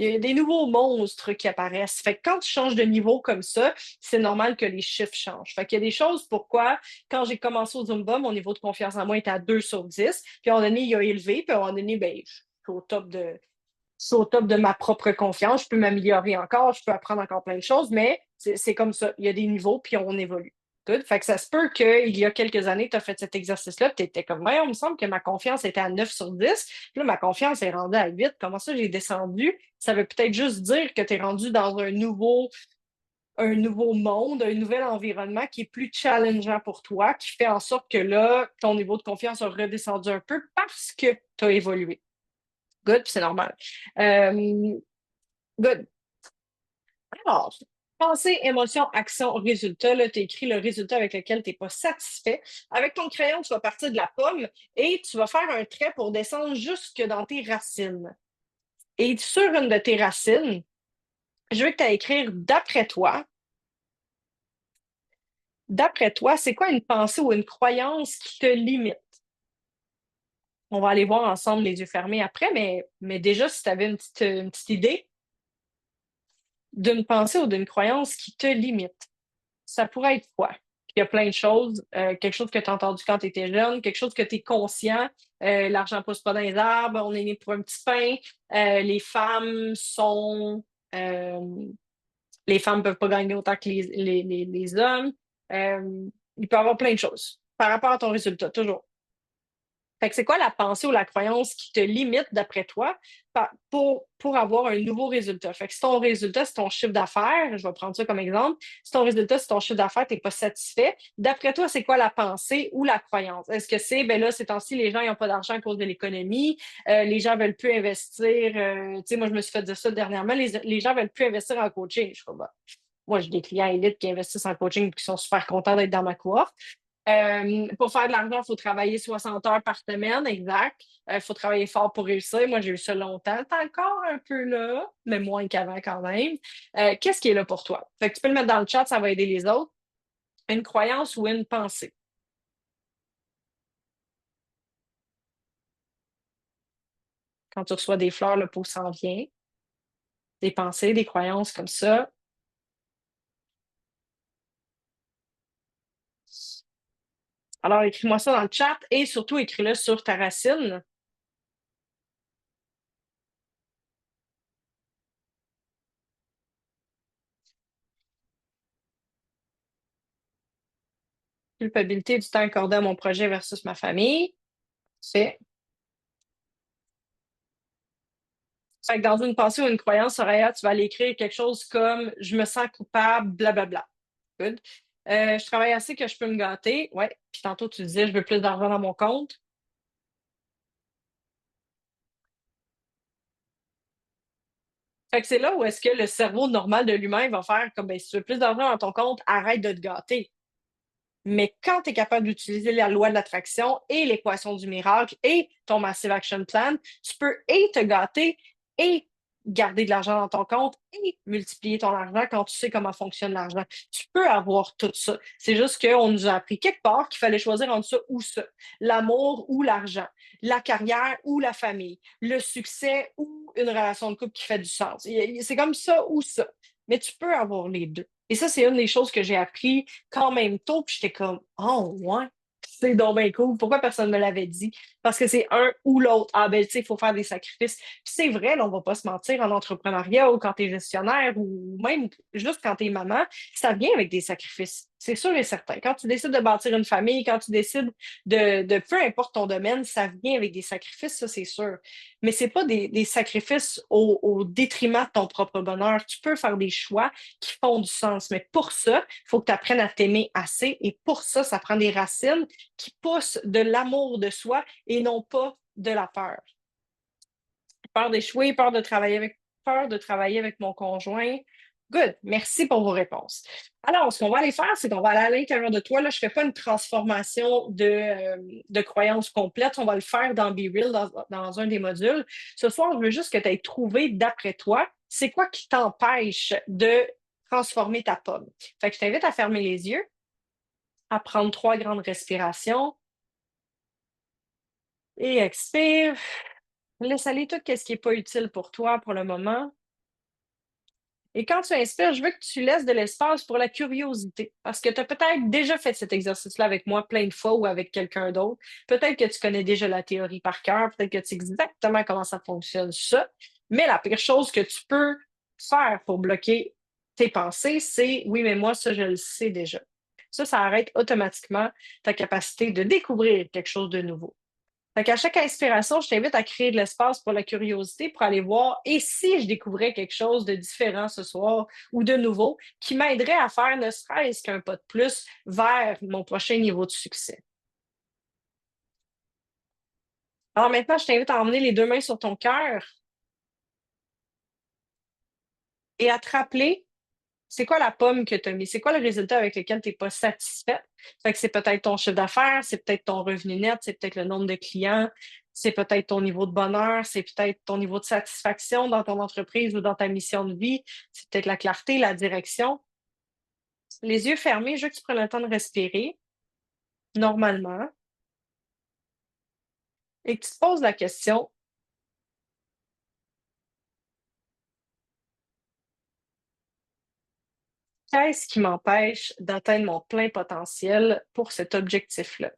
Il y a des nouveaux monstres qui apparaissent. Fait que quand tu changes de niveau comme ça, c'est normal que les chiffres changent. Fait qu'il y a des choses pourquoi, quand j'ai commencé au Zumba, mon niveau de confiance en moi était à 2 sur 10. Puis à un moment donné, il a élevé. Puis à un moment donné, ben, je suis au top de ma propre confiance. Je peux m'améliorer encore. Je peux apprendre encore plein de choses. Mais c'est comme ça. Il y a des niveaux, puis on évolue. Good. Fait que ça se peut qu'il y a quelques années, tu as fait cet exercice-là, tu étais comme, ouais, on me semble que ma confiance était à 9 sur 10. Puis là, ma confiance est rendue à 8. Comment ça, j'ai descendu? Ça veut peut-être juste dire que tu es rendu dans un nouveau monde, un nouvel environnement qui est plus challengeant pour toi, qui fait en sorte que là, ton niveau de confiance a redescendu un peu parce que tu as évolué. Good, puis c'est normal. Euh, good. Alors, pensée, émotion, action, résultat. Là, tu écrit le résultat avec lequel tu n'es pas satisfait. Avec ton crayon, tu vas partir de la pomme et tu vas faire un trait pour descendre jusque dans tes racines. Et sur une de tes racines, je veux que tu aies écrire d'après toi, c'est quoi une pensée ou une croyance qui te limite? On va aller voir ensemble les yeux fermés après, mais déjà, si tu avais une petite idée d'une pensée ou d'une croyance qui te limite. Ça pourrait être quoi? Il y a plein de choses. Quelque chose que tu as entendu quand tu étais jeune, quelque chose que tu es conscient. L'argent ne pousse pas dans les arbres, on est né pour un petit pain. Les femmes sont. euh, les femmes ne peuvent pas gagner autant que les hommes. Il peut y avoir plein de choses par rapport à ton résultat, toujours. Fait que c'est quoi la pensée ou la croyance qui te limite, d'après toi, pour avoir un nouveau résultat? Fait que si ton résultat, c'est ton chiffre d'affaires, je vais prendre ça comme exemple, si ton résultat, c'est ton chiffre d'affaires, tu n'es pas satisfait, d'après toi, c'est quoi la pensée ou la croyance? Est-ce que c'est, ben là, ces temps-ci, les gens n'ont pas d'argent à cause de l'économie, les gens veulent plus investir, tu sais, moi, je me suis fait dire ça dernièrement, les gens veulent plus investir en coaching. Je crois, bah, moi, j'ai des clients élites qui investissent en coaching et qui sont super contents d'être dans ma cohorte. Pour faire de l'argent, il faut travailler 60 heures par semaine, exact. Il faut travailler fort pour réussir. Moi, j'ai eu ça longtemps. T'es encore un peu là, mais moins qu'avant quand même. Qu'est-ce qui est là pour toi? Fait que tu peux le mettre dans le chat, ça va aider les autres. Une croyance ou une pensée. Quand tu reçois des fleurs, le pot s'en vient. Des pensées, des croyances comme ça. Alors, écris-moi ça dans le chat et surtout écris-le sur ta racine. Culpabilité du temps accordé à mon projet versus ma famille. C'est Fait que dans une pensée ou une croyance, Soraya, tu vas aller écrire quelque chose comme je me sens coupable, blablabla. Good. Je travaille assez que je peux me gâter. Ouais. Puis tantôt, tu disais je veux plus d'argent dans mon compte. Fait que c'est là où est-ce que le cerveau normal de l'humain va faire comme, ben, si tu veux plus d'argent dans ton compte, arrête de te gâter. Mais quand tu es capable d'utiliser la loi de l'attraction et l'équation du miracle et ton Massive Action Plan, tu peux et te gâter et garder de l'argent dans ton compte et multiplier ton argent quand tu sais comment fonctionne l'argent. Tu peux avoir tout ça. C'est juste qu'on nous a appris quelque part qu'il fallait choisir entre ça ou ça. L'amour ou l'argent, la carrière ou la famille, le succès ou une relation de couple qui fait du sens. C'est comme ça ou ça. Mais tu peux avoir les deux. Et ça, c'est une des choses que j'ai appris quand même tôt, puis j'étais comme, oh, ouais, c'est donc bien cool. Pourquoi personne ne me l'avait dit? Parce que c'est un ou l'autre. Ah, ben, tu sais, il faut faire des sacrifices. Puis c'est vrai, là, on va pas se mentir, en entrepreneuriat ou quand tu es gestionnaire ou même juste quand tu es maman, ça vient avec des sacrifices. C'est sûr et certain. Quand tu décides de bâtir une famille, quand tu décides de peu importe ton domaine, ça vient avec des sacrifices, ça, c'est sûr. Mais c'est pas des sacrifices au détriment de ton propre bonheur. Tu peux faire des choix qui font du sens. Mais pour ça, il faut que tu apprennes à t'aimer assez. Et pour ça, ça prend des racines qui poussent de l'amour de soi et non pas de la peur. Peur d'échouer, peur de travailler avec mon conjoint. Good. Merci pour vos réponses. Alors, ce qu'on va aller faire, c'est qu'on va aller à l'intérieur de toi. Là, je ne fais pas une transformation de croyance complète. On va le faire dans Be Real, dans un des modules. Ce soir, je veux juste que tu aies trouvé, d'après toi, c'est quoi qui t'empêche de transformer ta pomme. Fait que je t'invite à fermer les yeux, à prendre 3 grandes respirations et expire. Laisse aller tout ce qui n'est pas utile pour toi pour le moment. Et quand tu inspires, je veux que tu laisses de l'espace pour la curiosité. Parce que tu as peut-être déjà fait cet exercice-là avec moi plein de fois ou avec quelqu'un d'autre. Peut-être que tu connais déjà la théorie par cœur. Peut-être que tu sais exactement comment ça fonctionne, ça. Mais la pire chose que tu peux faire pour bloquer tes pensées, c'est oui, mais moi, ça, je le sais déjà. Ça arrête automatiquement ta capacité de découvrir quelque chose de nouveau. Fait qu'à chaque inspiration, je t'invite à créer de l'espace pour la curiosité, pour aller voir et si je découvrais quelque chose de différent ce soir ou de nouveau qui m'aiderait à faire ne serait-ce qu'un pas de plus vers mon prochain niveau de succès. Alors maintenant, je t'invite à emmener les 2 mains sur ton cœur et à te rappeler c'est quoi la pomme que tu as mis? C'est quoi le résultat avec lequel tu n'es pas satisfaite? Fait que c'est peut-être ton chiffre d'affaires, c'est peut-être ton revenu net, c'est peut-être le nombre de clients, c'est peut-être ton niveau de bonheur, c'est peut-être ton niveau de satisfaction dans ton entreprise ou dans ta mission de vie, c'est peut-être la clarté, la direction. Les yeux fermés, je veux que tu prennes le temps de respirer normalement et que tu te poses la question, qu'est-ce qui m'empêche d'atteindre mon plein potentiel pour cet objectif-là?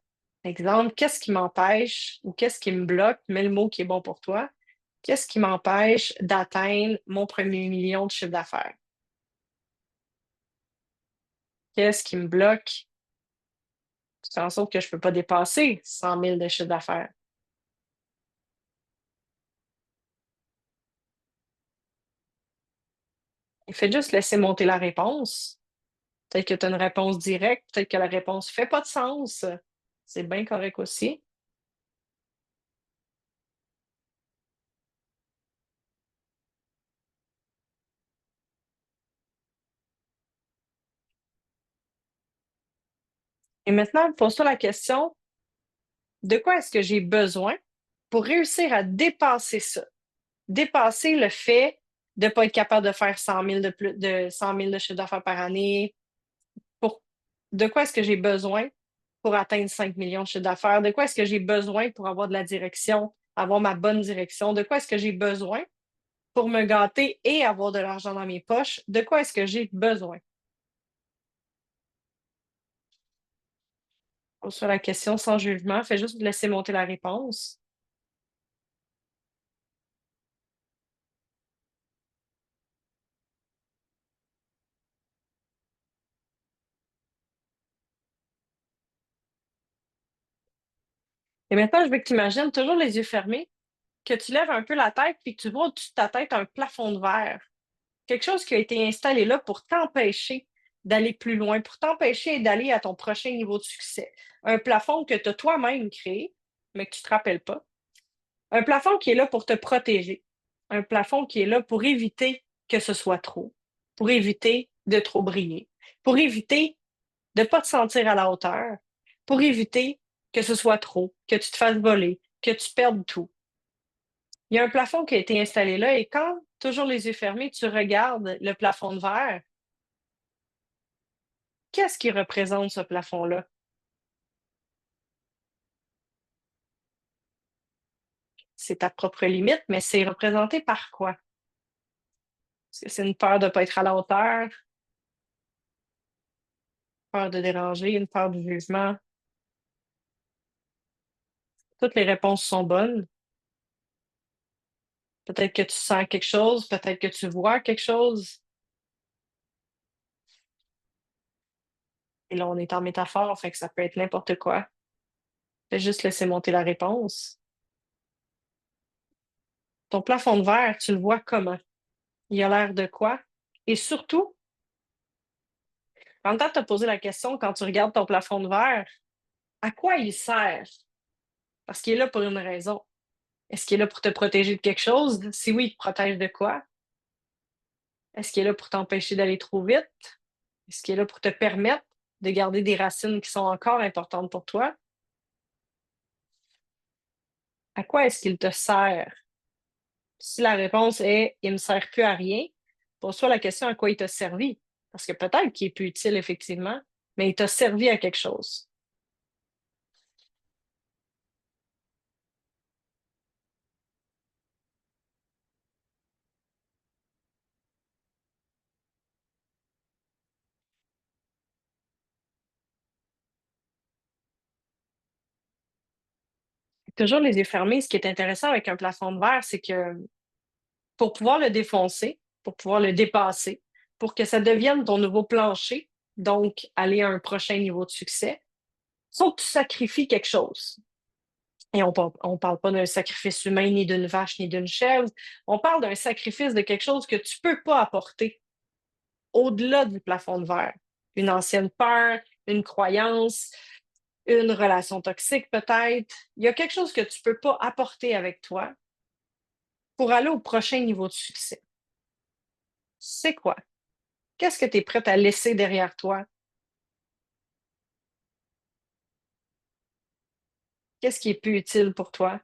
Exemple, qu'est-ce qui m'empêche ou qu'est-ce qui me bloque, mets le mot qui est bon pour toi, qu'est-ce qui m'empêche d'atteindre mon premier million de chiffre d'affaires? Qu'est-ce qui me bloque? Qui fait en sorte que je ne peux pas dépasser 100 000 de chiffre d'affaires? Et fais juste laisser monter la réponse. Peut-être que tu as une réponse directe, peut-être que la réponse ne fait pas de sens. C'est bien correct aussi. Et maintenant, pose-toi la question, de quoi est-ce que j'ai besoin pour réussir à dépasser ça? Dépasser le fait de ne pas être capable de faire 100 000 de 100 000 de chiffre d'affaires par année. Pour, de quoi est-ce que j'ai besoin pour atteindre 5 millions de chiffre d'affaires? De quoi est-ce que j'ai besoin pour avoir de la direction, avoir ma bonne direction? De quoi est-ce que j'ai besoin pour me gâter et avoir de l'argent dans mes poches? De quoi est-ce que j'ai besoin? Pose-toi la question sans jugement, fais juste laisser monter la réponse. Et maintenant, je veux que tu imagines toujours les yeux fermés, que tu lèves un peu la tête puis que tu vois au-dessus de ta tête un plafond de verre. Quelque chose qui a été installé là pour t'empêcher d'aller plus loin, pour t'empêcher d'aller à ton prochain niveau de succès. Un plafond que tu as toi-même créé, mais que tu ne te rappelles pas. Un plafond qui est là pour te protéger. Un plafond qui est là pour éviter que ce soit trop, pour éviter de trop briller, pour éviter de ne pas te sentir à la hauteur, pour éviter que ce soit trop, que tu te fasses voler, que tu perdes tout. Il y a un plafond qui a été installé là et quand, toujours les yeux fermés, tu regardes le plafond de verre, qu'est-ce qui représente ce plafond-là? C'est ta propre limite, mais c'est représenté par quoi? Est-ce que c'est une peur de ne pas être à la hauteur, peur de déranger, une peur du jugement? Toutes les réponses sont bonnes. Peut-être que tu sens quelque chose, peut-être que tu vois quelque chose. Et là, on est en métaphore, fait que ça peut être n'importe quoi. Fais juste laisser monter la réponse. Ton plafond de verre, tu le vois comment? Il a l'air de quoi? Et surtout, en temps de te poser la question, quand tu regardes ton plafond de verre, à quoi il sert? Parce qu'il est là pour une raison. Est-ce qu'il est là pour te protéger de quelque chose? Si oui, il te protège de quoi? Est-ce qu'il est là pour t'empêcher d'aller trop vite? Est-ce qu'il est là pour te permettre de garder des racines qui sont encore importantes pour toi? À quoi est-ce qu'il te sert? Si la réponse est il ne me sert plus à rien, pose-toi la question à quoi il t'a servi. Parce que peut-être qu'il est plus utile, effectivement, mais il t'a servi à quelque chose. Toujours les yeux fermés, ce qui est intéressant avec un plafond de verre, c'est que pour pouvoir le défoncer, pour pouvoir le dépasser, pour que ça devienne ton nouveau plancher, donc aller à un prochain niveau de succès, il faut que tu sacrifies quelque chose. Et on parle pas d'un sacrifice humain, ni d'une vache, ni d'une chèvre. On parle d'un sacrifice de quelque chose que tu peux pas apporter au-delà du plafond de verre. Une ancienne peur, une croyance, une relation toxique peut-être. Il y a quelque chose que tu peux pas apporter avec toi pour aller au prochain niveau de succès. C'est quoi? Qu'est-ce que tu es prête à laisser derrière toi? Qu'est-ce qui est plus utile pour toi?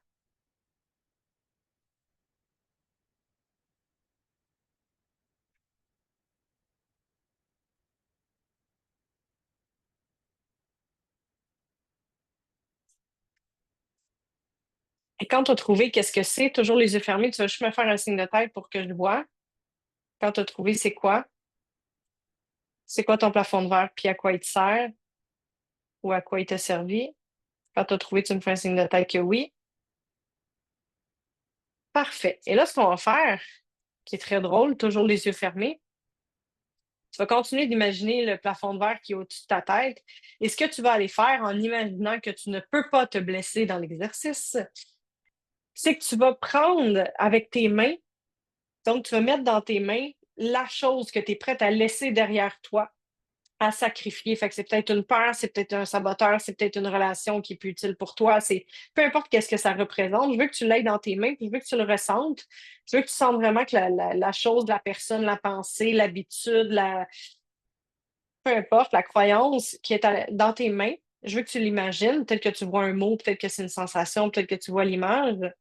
Et quand tu as trouvé qu'est-ce que c'est, toujours les yeux fermés, tu vas juste me faire un signe de tête pour que je le vois. Quand tu as trouvé c'est quoi? C'est quoi ton plafond de verre, puis à quoi il te sert ou à quoi il t'a servi? Quand tu as trouvé, tu me fais un signe de tête que oui. Parfait. Et là, ce qu'on va faire, qui est très drôle, toujours les yeux fermés, tu vas continuer d'imaginer le plafond de verre qui est au-dessus de ta tête. Et ce que tu vas aller faire en imaginant que tu ne peux pas te blesser dans l'exercice, c'est que tu vas prendre avec tes mains, donc tu vas mettre dans tes mains la chose que tu es prête à laisser derrière toi, à sacrifier. Fait que c'est peut-être une peur, c'est peut-être un saboteur, c'est peut-être une relation qui est plus utile pour toi. C'est peu importe qu'est-ce que ça représente. Je veux que tu l'aies dans tes mains, puis je veux que tu le ressentes. Je veux que tu sentes vraiment que la chose, la personne, la pensée, l'habitude, peu importe, la croyance qui est dans tes mains, je veux que tu l'imagines. Peut-être que tu vois un mot, peut-être que c'est une sensation, peut-être que tu vois l'image.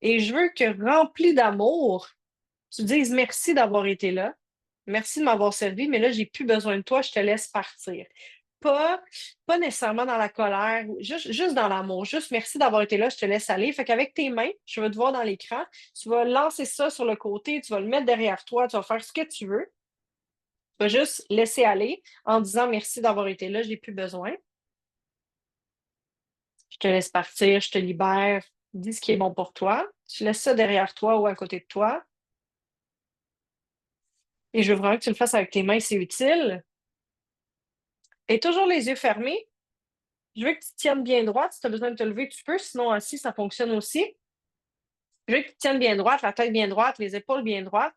Et je veux que rempli d'amour, tu dises merci d'avoir été là. Merci de m'avoir servi, mais là, j'ai plus besoin de toi, je te laisse partir. Pas, pas nécessairement dans la colère, juste dans l'amour. Juste merci d'avoir été là, je te laisse aller. Fait qu'avec tes mains, je vais te voir dans l'écran, tu vas lancer ça sur le côté, tu vas le mettre derrière toi, tu vas faire ce que tu veux. Tu vas juste laisser aller en disant merci d'avoir été là, j'ai plus besoin. Je te laisse partir, je te libère, dis ce qui est bon pour toi. Tu laisses ça derrière toi ou à côté de toi. Et je veux vraiment que tu le fasses avec tes mains, c'est utile. Et toujours les yeux fermés. Je veux que tu tiennes bien droite. Si tu as besoin de te lever, tu peux. Sinon, assis, ça fonctionne aussi. Je veux que tu tiennes bien droite, la tête bien droite, les épaules bien droites.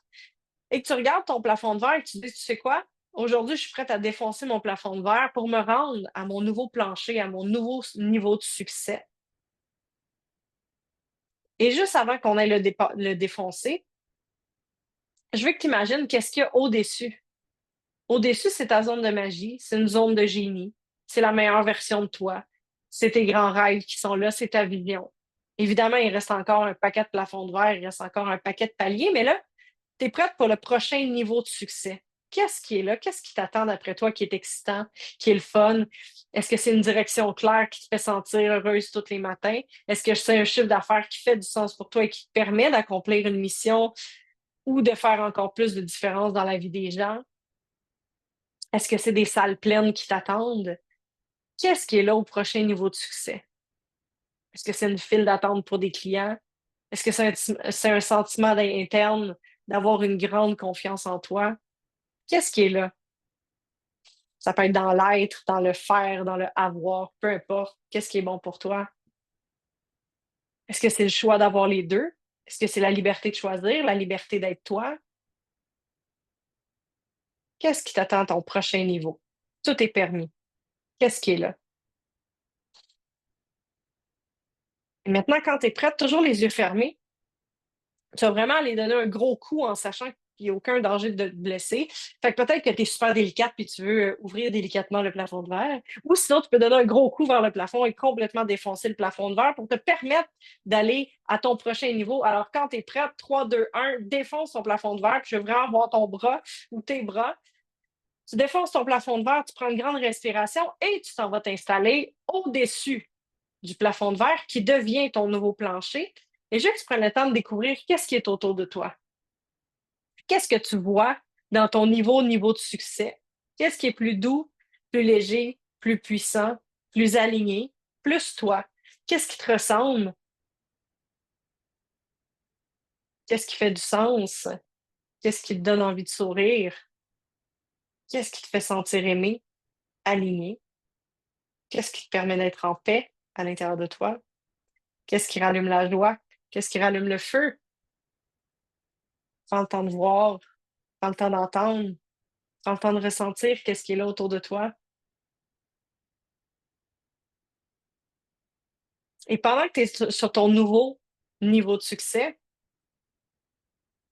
Et que tu regardes ton plafond de verre et que tu te dis, tu sais quoi? Aujourd'hui, je suis prête à défoncer mon plafond de verre pour me rendre à mon nouveau plancher, à mon nouveau niveau de succès. Et juste avant qu'on aille le défoncer, Je veux que tu imagines qu'est-ce qu'il y a au-dessus. Au-dessus, c'est ta zone de magie, c'est une zone de génie, c'est la meilleure version de toi, c'est tes grands rêves qui sont là, c'est ta vision. Évidemment, il reste encore un paquet de plafonds de verre, il reste encore un paquet de paliers, mais là, tu es prête pour le prochain niveau de succès. Qu'est-ce qui est là? Qu'est-ce qui t'attend d'après toi qui est excitant, qui est le fun? Est-ce que c'est une direction claire qui te fait sentir heureuse tous les matins? Est-ce que c'est un chiffre d'affaires qui fait du sens pour toi et qui te permet d'accomplir une mission ou de faire encore plus de différence dans la vie des gens? Est-ce que c'est des salles pleines qui t'attendent? Qu'est-ce qui est là au prochain niveau de succès? Est-ce que c'est une file d'attente pour des clients? Est-ce que c'est un sentiment interne d'avoir une grande confiance en toi? Qu'est-ce qui est là? Ça peut être dans l'être, dans le faire, dans le avoir, peu importe. Qu'est-ce qui est bon pour toi? Est-ce que c'est le choix d'avoir les deux? Est-ce que c'est la liberté de choisir, la liberté d'être toi? Qu'est-ce qui t'attend à ton prochain niveau? Tout est permis. Qu'est-ce qui est là? Et maintenant, quand tu es prête, toujours les yeux fermés, tu vas vraiment aller donner un gros coup en sachant qu'il n'y a aucun danger de te blesser. Fait que peut-être que tu es super délicate puis tu veux ouvrir délicatement le plafond de verre. Ou sinon, tu peux donner un gros coup vers le plafond et complètement défoncer le plafond de verre pour te permettre d'aller à ton prochain niveau. Alors, quand tu es prête, 3, 2, 1, défonce ton plafond de verre. Puis je veux vraiment voir ton bras ou tes bras. Tu défonces ton plafond de verre, tu prends une grande respiration et tu t'en vas t'installer au-dessus du plafond de verre qui devient ton nouveau plancher. Et juste que tu prennes le temps de découvrir qu'est-ce qui est autour de toi. Qu'est-ce que tu vois dans ton niveau de succès? Qu'est-ce qui est plus doux, plus léger, plus puissant, plus aligné, plus toi? Qu'est-ce qui te ressemble? Qu'est-ce qui fait du sens? Qu'est-ce qui te donne envie de sourire? Qu'est-ce qui te fait sentir aimé, aligné? Qu'est-ce qui te permet d'être en paix à l'intérieur de toi? Qu'est-ce qui rallume la joie? Qu'est-ce qui rallume le feu? Prends le temps de voir, prends le temps d'entendre, prends le temps de ressentir qu'est-ce qui est là autour de toi. Et pendant que tu es sur ton nouveau niveau de succès,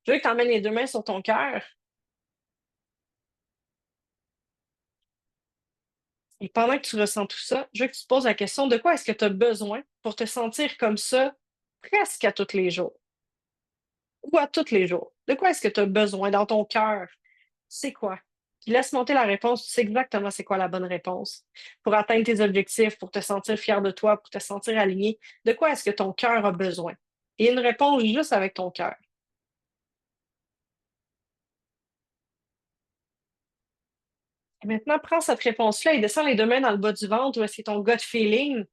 je veux que tu emmènes les deux mains sur ton cœur et pendant que tu ressens tout ça, je veux que tu te poses la question de quoi est-ce que tu as besoin pour te sentir comme ça presque à tous les jours ou à tous les jours? De quoi est-ce que tu as besoin dans ton cœur? C'est quoi? Puis laisse monter la réponse, tu sais exactement c'est quoi la bonne réponse. Pour atteindre tes objectifs, pour te sentir fier de toi, pour te sentir aligné, de quoi est-ce que ton cœur a besoin? Et une réponse juste avec ton cœur. Et maintenant, prends cette réponse-là et descends les deux mains dans le bas du ventre où est-ce que ton gut feeling.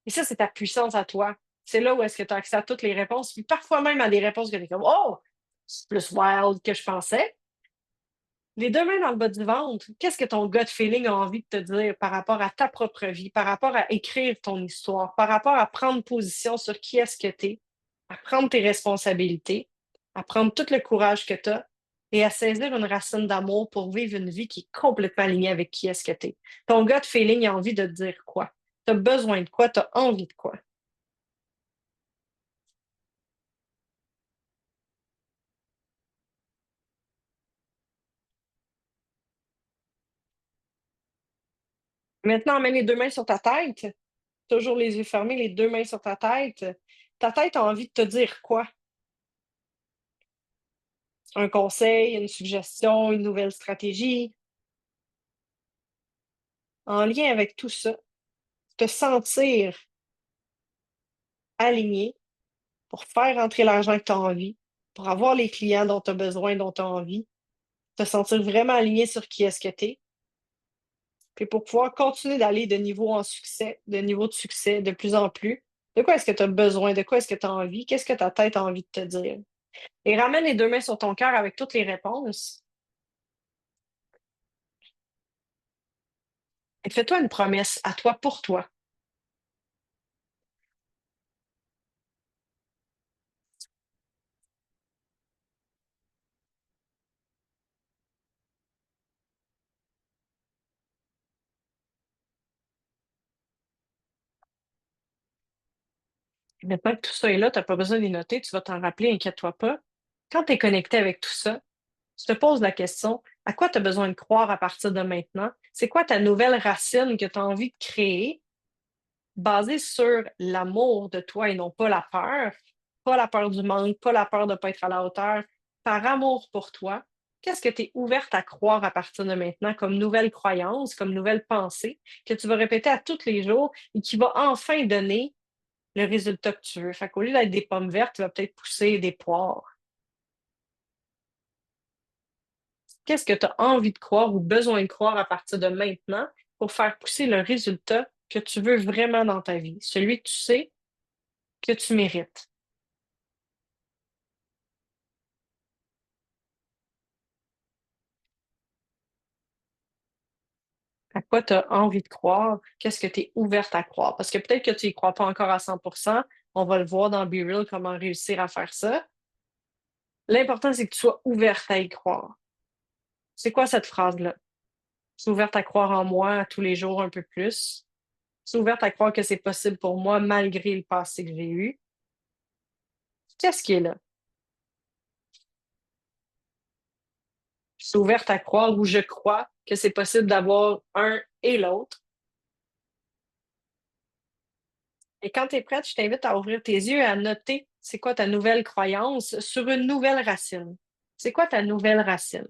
Et ça, c'est ta puissance à toi. C'est là où est-ce que tu as accès à toutes les réponses, puis parfois même à des réponses que tu es comme Oh, c'est plus wild que je pensais. Les deux mains dans le bas du ventre, qu'est-ce que ton gut feeling a envie de te dire par rapport à ta propre vie, par rapport à écrire ton histoire, par rapport à prendre position sur qui est-ce que tu es, à prendre tes responsabilités, à prendre tout le courage que tu as et à saisir une racine d'amour pour vivre une vie qui est complètement alignée avec qui est-ce que tu es. Ton gut feeling a envie de te dire quoi? Tu as besoin de quoi? Tu as envie de quoi? Maintenant, mets les deux mains sur ta tête, toujours les yeux fermés, les deux mains sur ta tête. Ta tête a envie de te dire quoi? Un conseil, une suggestion, une nouvelle stratégie, en lien avec tout ça, te sentir aligné pour faire entrer l'argent que tu as envie, pour avoir les clients dont tu as besoin, dont tu as envie, te sentir vraiment aligné sur qui est-ce que tu es, puis pour pouvoir continuer d'aller de niveau en succès, de niveau de succès de plus en plus. De quoi est-ce que tu as besoin? De quoi est-ce que tu as envie? Qu'est-ce que ta tête a envie de te dire? Et ramène les deux mains sur ton cœur avec toutes les réponses. Et fais-toi une promesse à toi pour toi. Maintenant que tout ça est là, tu n'as pas besoin de les noter, tu vas t'en rappeler, inquiète-toi pas. Quand tu es connecté avec tout ça, Je te pose la question, à quoi tu as besoin de croire à partir de maintenant? C'est quoi ta nouvelle racine que tu as envie de créer basée sur l'amour de toi et non pas la peur du manque, pas la peur de ne pas être à la hauteur, par amour pour toi? Qu'est-ce que tu es ouverte à croire à partir de maintenant comme nouvelle croyance, comme nouvelle pensée que tu vas répéter à tous les jours et qui va enfin donner le résultat que tu veux? Fait qu'au lieu d'être des pommes vertes, tu vas peut-être pousser des poires. Qu'est-ce que tu as envie de croire ou besoin de croire à partir de maintenant pour faire pousser le résultat que tu veux vraiment dans ta vie, celui que tu sais que tu mérites? À quoi tu as envie de croire? Qu'est-ce que tu es ouverte à croire? Parce que peut-être que tu y crois pas encore à 100%. On va le voir dans Be Real comment réussir à faire ça. L'important, c'est que tu sois ouverte à y croire. C'est quoi cette phrase-là? Je suis ouverte à croire en moi tous les jours un peu plus. Je suis ouverte à croire que c'est possible pour moi malgré le passé que j'ai eu. Qu'est-ce qui est là? Je suis ouverte à croire ou je crois que c'est possible d'avoir un et l'autre. Et quand tu es prête, je t'invite à ouvrir tes yeux et à noter c'est quoi ta nouvelle croyance sur une nouvelle racine. C'est quoi ta nouvelle racine?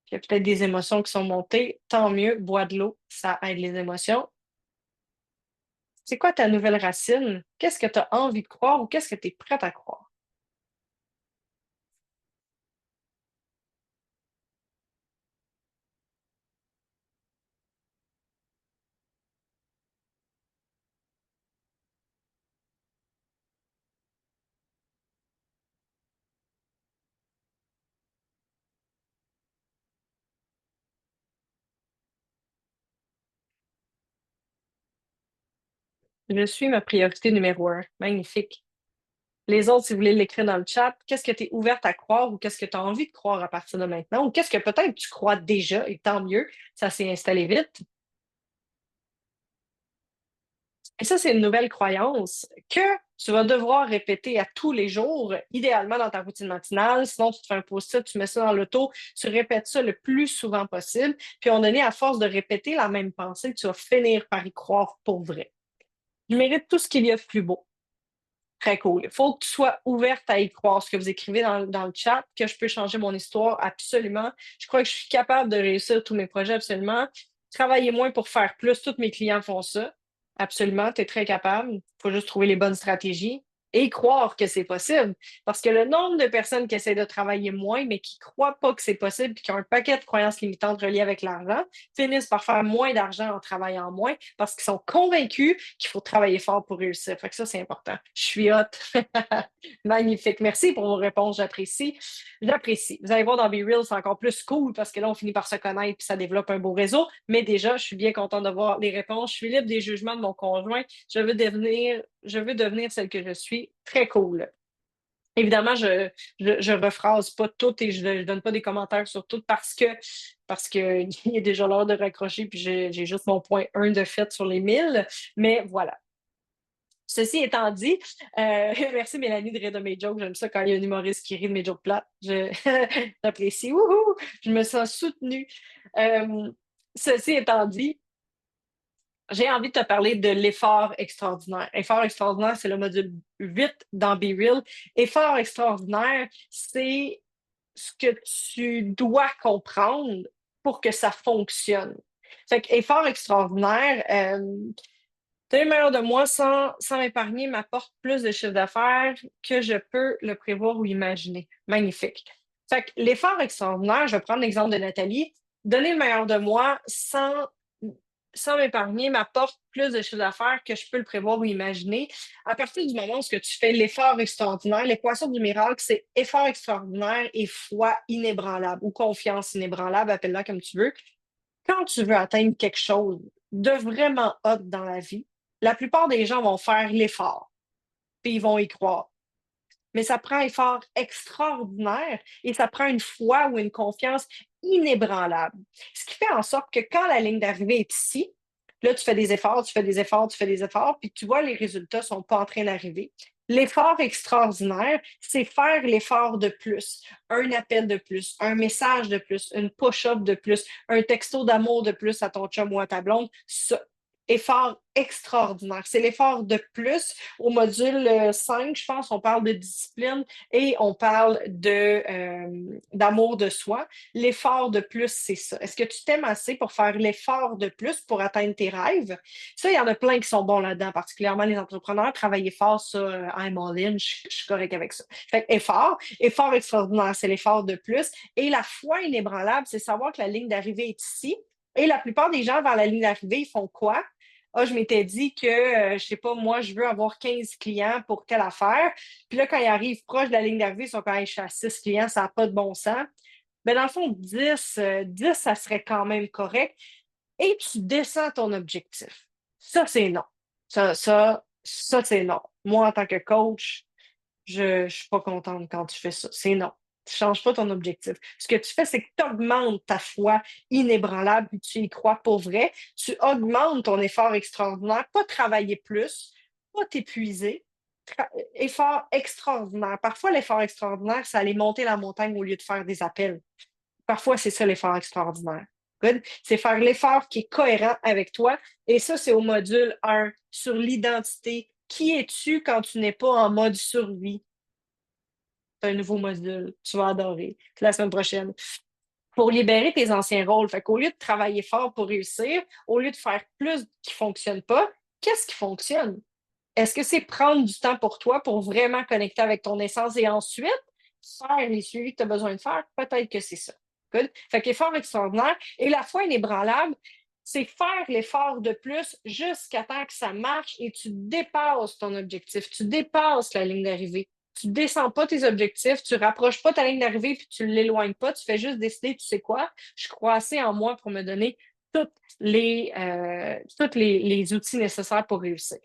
Il y a peut-être des émotions qui sont montées, tant mieux, bois de l'eau, ça aide les émotions. C'est quoi ta nouvelle racine? Qu'est-ce que tu as envie de croire ou qu'est-ce que tu es prête à croire? Je suis ma priorité numéro un. Magnifique. Les autres, si vous voulez l'écrire dans le chat, qu'est-ce que tu es ouverte à croire ou qu'est-ce que tu as envie de croire à partir de maintenant ou qu'est-ce que peut-être tu crois déjà et tant mieux, ça s'est installé vite. Et ça, c'est une nouvelle croyance que tu vas devoir répéter à tous les jours, idéalement dans ta routine matinale. Sinon, tu te fais un post-it, tu mets ça dans l'auto, tu répètes ça le plus souvent possible. Puis, on donné, à force de répéter la même pensée, tu vas finir par y croire pour vrai. Je mérite tout ce qu'il y a de plus beau. Très cool. Il faut que tu sois ouverte à y croire. Ce que vous écrivez dans le chat, que je peux changer mon histoire, absolument. Je crois que je suis capable de réussir tous mes projets, absolument. Travailler moins pour faire plus. Tous mes clients font ça. Absolument, tu es très capable. Il faut juste trouver les bonnes stratégies et croire que c'est possible. Parce que le nombre de personnes qui essaient de travailler moins, mais qui ne croient pas que c'est possible, puis qui ont un paquet de croyances limitantes reliées avec l'argent, finissent par faire moins d'argent en travaillant moins parce qu'ils sont convaincus qu'il faut travailler fort pour réussir. Fait que ça, c'est important. Je suis hot. Magnifique. Merci pour vos réponses. J'apprécie. J'apprécie. Vous allez voir dans Be Real, c'est encore plus cool parce que là, on finit par se connaître puis ça développe un beau réseau. Mais déjà, je suis bien contente de voir les réponses. Je suis libre des jugements de mon conjoint. Je veux devenir celle que je suis. Très cool. Évidemment, je rephrase pas tout et je donne pas des commentaires sur tout parce que il est déjà l'heure de raccrocher puis j'ai juste mon point 1 de fait sur les 1000. Mais voilà. Ceci étant dit, merci Mélanie de rire de mes jokes. J'aime ça quand il y a un humoriste qui rit de mes jokes plates. J'apprécie. Wouhou! Je me sens soutenue. Euh, Ceci étant dit, j'ai envie de te parler de l'effort extraordinaire. Effort extraordinaire, c'est le module 8 dans Be Real. Effort extraordinaire, c'est ce que tu dois comprendre pour que ça fonctionne. Fait que effort extraordinaire, donner le meilleur de moi sans m'épargner m'apporte plus de chiffre d'affaires que je peux le prévoir ou imaginer. Magnifique. Fait que l'effort extraordinaire, je vais prendre l'exemple de Nathalie, donner le meilleur de moi sans m'épargner m'apporte plus de chiffre d'affaires que je peux le prévoir ou imaginer. À partir du moment où ce que tu fais l'effort extraordinaire, l'équation du miracle, c'est effort extraordinaire et foi inébranlable ou confiance inébranlable, appelle-la comme tu veux. Quand tu veux atteindre quelque chose de vraiment hot dans la vie, la plupart des gens vont faire l'effort, puis ils vont y croire. Mais ça prend un effort extraordinaire et ça prend une foi ou une confiance inébranlable. Ce qui fait en sorte que quand la ligne d'arrivée est ici, là, tu fais des efforts, tu fais des efforts, tu fais des efforts, puis tu vois les résultats ne sont pas en train d'arriver. L'effort extraordinaire, c'est faire l'effort de plus, un appel de plus, un message de plus, une push-up de plus, un texto d'amour de plus à ton chum ou à ta blonde. Ça, effort extraordinaire. C'est l'effort de plus. Au module 5, je pense, on parle de discipline et on parle d'amour de soi. L'effort de plus, c'est ça. Est-ce que tu t'aimes assez pour faire l'effort de plus pour atteindre tes rêves? Ça, il y en a plein qui sont bons là-dedans, particulièrement les entrepreneurs. Travailler fort, ça, I'm all in, je suis correct avec ça. Fait que effort extraordinaire, c'est l'effort de plus. Et la foi inébranlable, c'est savoir que la ligne d'arrivée est ici. Et la plupart des gens vers la ligne d'arrivée, ils font quoi? Ah, je m'étais dit que, je sais pas, moi, je veux avoir 15 clients pour telle affaire. Puis là, quand ils arrivent proche de la ligne d'arrivée, ils sont quand même, je suis à 6 clients, ça n'a pas de bon sens. Mais dans le fond, 10, ça serait quand même correct. Et tu descends ton objectif. Ça, c'est non. Ça, c'est non. Moi, en tant que coach, je ne suis pas contente quand tu fais ça. C'est non. Tu ne changes pas ton objectif. Ce que tu fais, c'est que tu augmentes ta foi inébranlable et tu y crois pour vrai. Tu augmentes ton effort extraordinaire, pas travailler plus, pas t'épuiser. Effort extraordinaire. Parfois, l'effort extraordinaire, c'est aller monter la montagne au lieu de faire des appels. Parfois, c'est ça l'effort extraordinaire. Good? C'est faire l'effort qui est cohérent avec toi. Et ça, c'est au module 1 sur l'identité. Qui es-tu quand tu n'es pas en mode survie? C'est un nouveau module. Tu vas adorer. C'est la semaine prochaine. Pour libérer tes anciens rôles. Fait qu'au lieu de travailler fort pour réussir, au lieu de faire plus qui ne fonctionne pas, qu'est-ce qui fonctionne? Est-ce que c'est prendre du temps pour toi pour vraiment connecter avec ton essence et ensuite faire les suivis que tu as besoin de faire? Peut-être que c'est ça. Good? Fait qu'effort extraordinaire. Et la foi inébranlable, c'est faire l'effort de plus jusqu'à temps que ça marche et tu dépasses ton objectif. Tu dépasses la ligne d'arrivée. Tu ne descends pas tes objectifs, tu ne rapproches pas ta ligne d'arrivée puis tu ne l'éloignes pas. Tu fais juste décider, tu sais quoi, je crois assez en moi pour me donner tous les outils nécessaires pour réussir.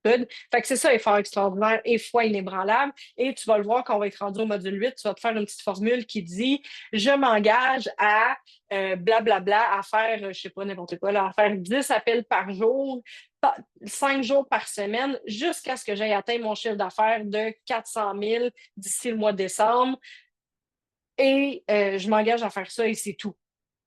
Good. Fait que c'est ça, effort extraordinaire et foi inébranlable. Et tu vas le voir quand on va être rendu au module 8, tu vas te faire une petite formule qui dit je m'engage à blablabla, à faire, je sais pas, n'importe quoi, là, à faire 10 appels par jour, 5 jours par semaine, jusqu'à ce que j'aille atteint mon chiffre d'affaires de 400 000 d'ici le mois de décembre. Et je m'engage à faire ça et c'est tout.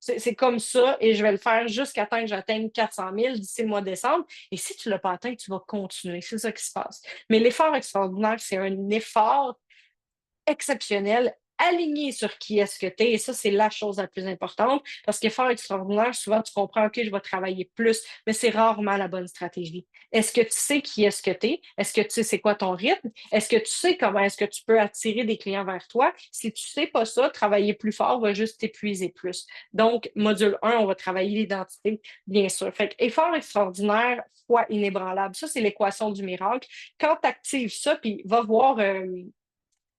C'est comme ça et je vais le faire jusqu'à temps que j'atteigne 400 000 d'ici le mois de décembre. Et si tu ne l'as pas atteint, tu vas continuer. C'est ça qui se passe. Mais l'effort extraordinaire, c'est un effort exceptionnel, aligné sur qui est-ce que tu es. Et ça, c'est la chose la plus importante. Parce qu'effort extraordinaire, souvent, tu comprends, OK, je vais travailler plus, mais c'est rarement la bonne stratégie. Est-ce que tu sais qui est-ce que tu es? Est-ce que tu sais c'est quoi ton rythme? Est-ce que tu sais comment est-ce que tu peux attirer des clients vers toi? Si tu ne sais pas ça, travailler plus fort va juste t'épuiser plus. Donc, module 1, on va travailler l'identité, bien sûr. Fait que effort extraordinaire, foi inébranlable. Ça, c'est l'équation du miracle. Quand tu actives ça, puis va voir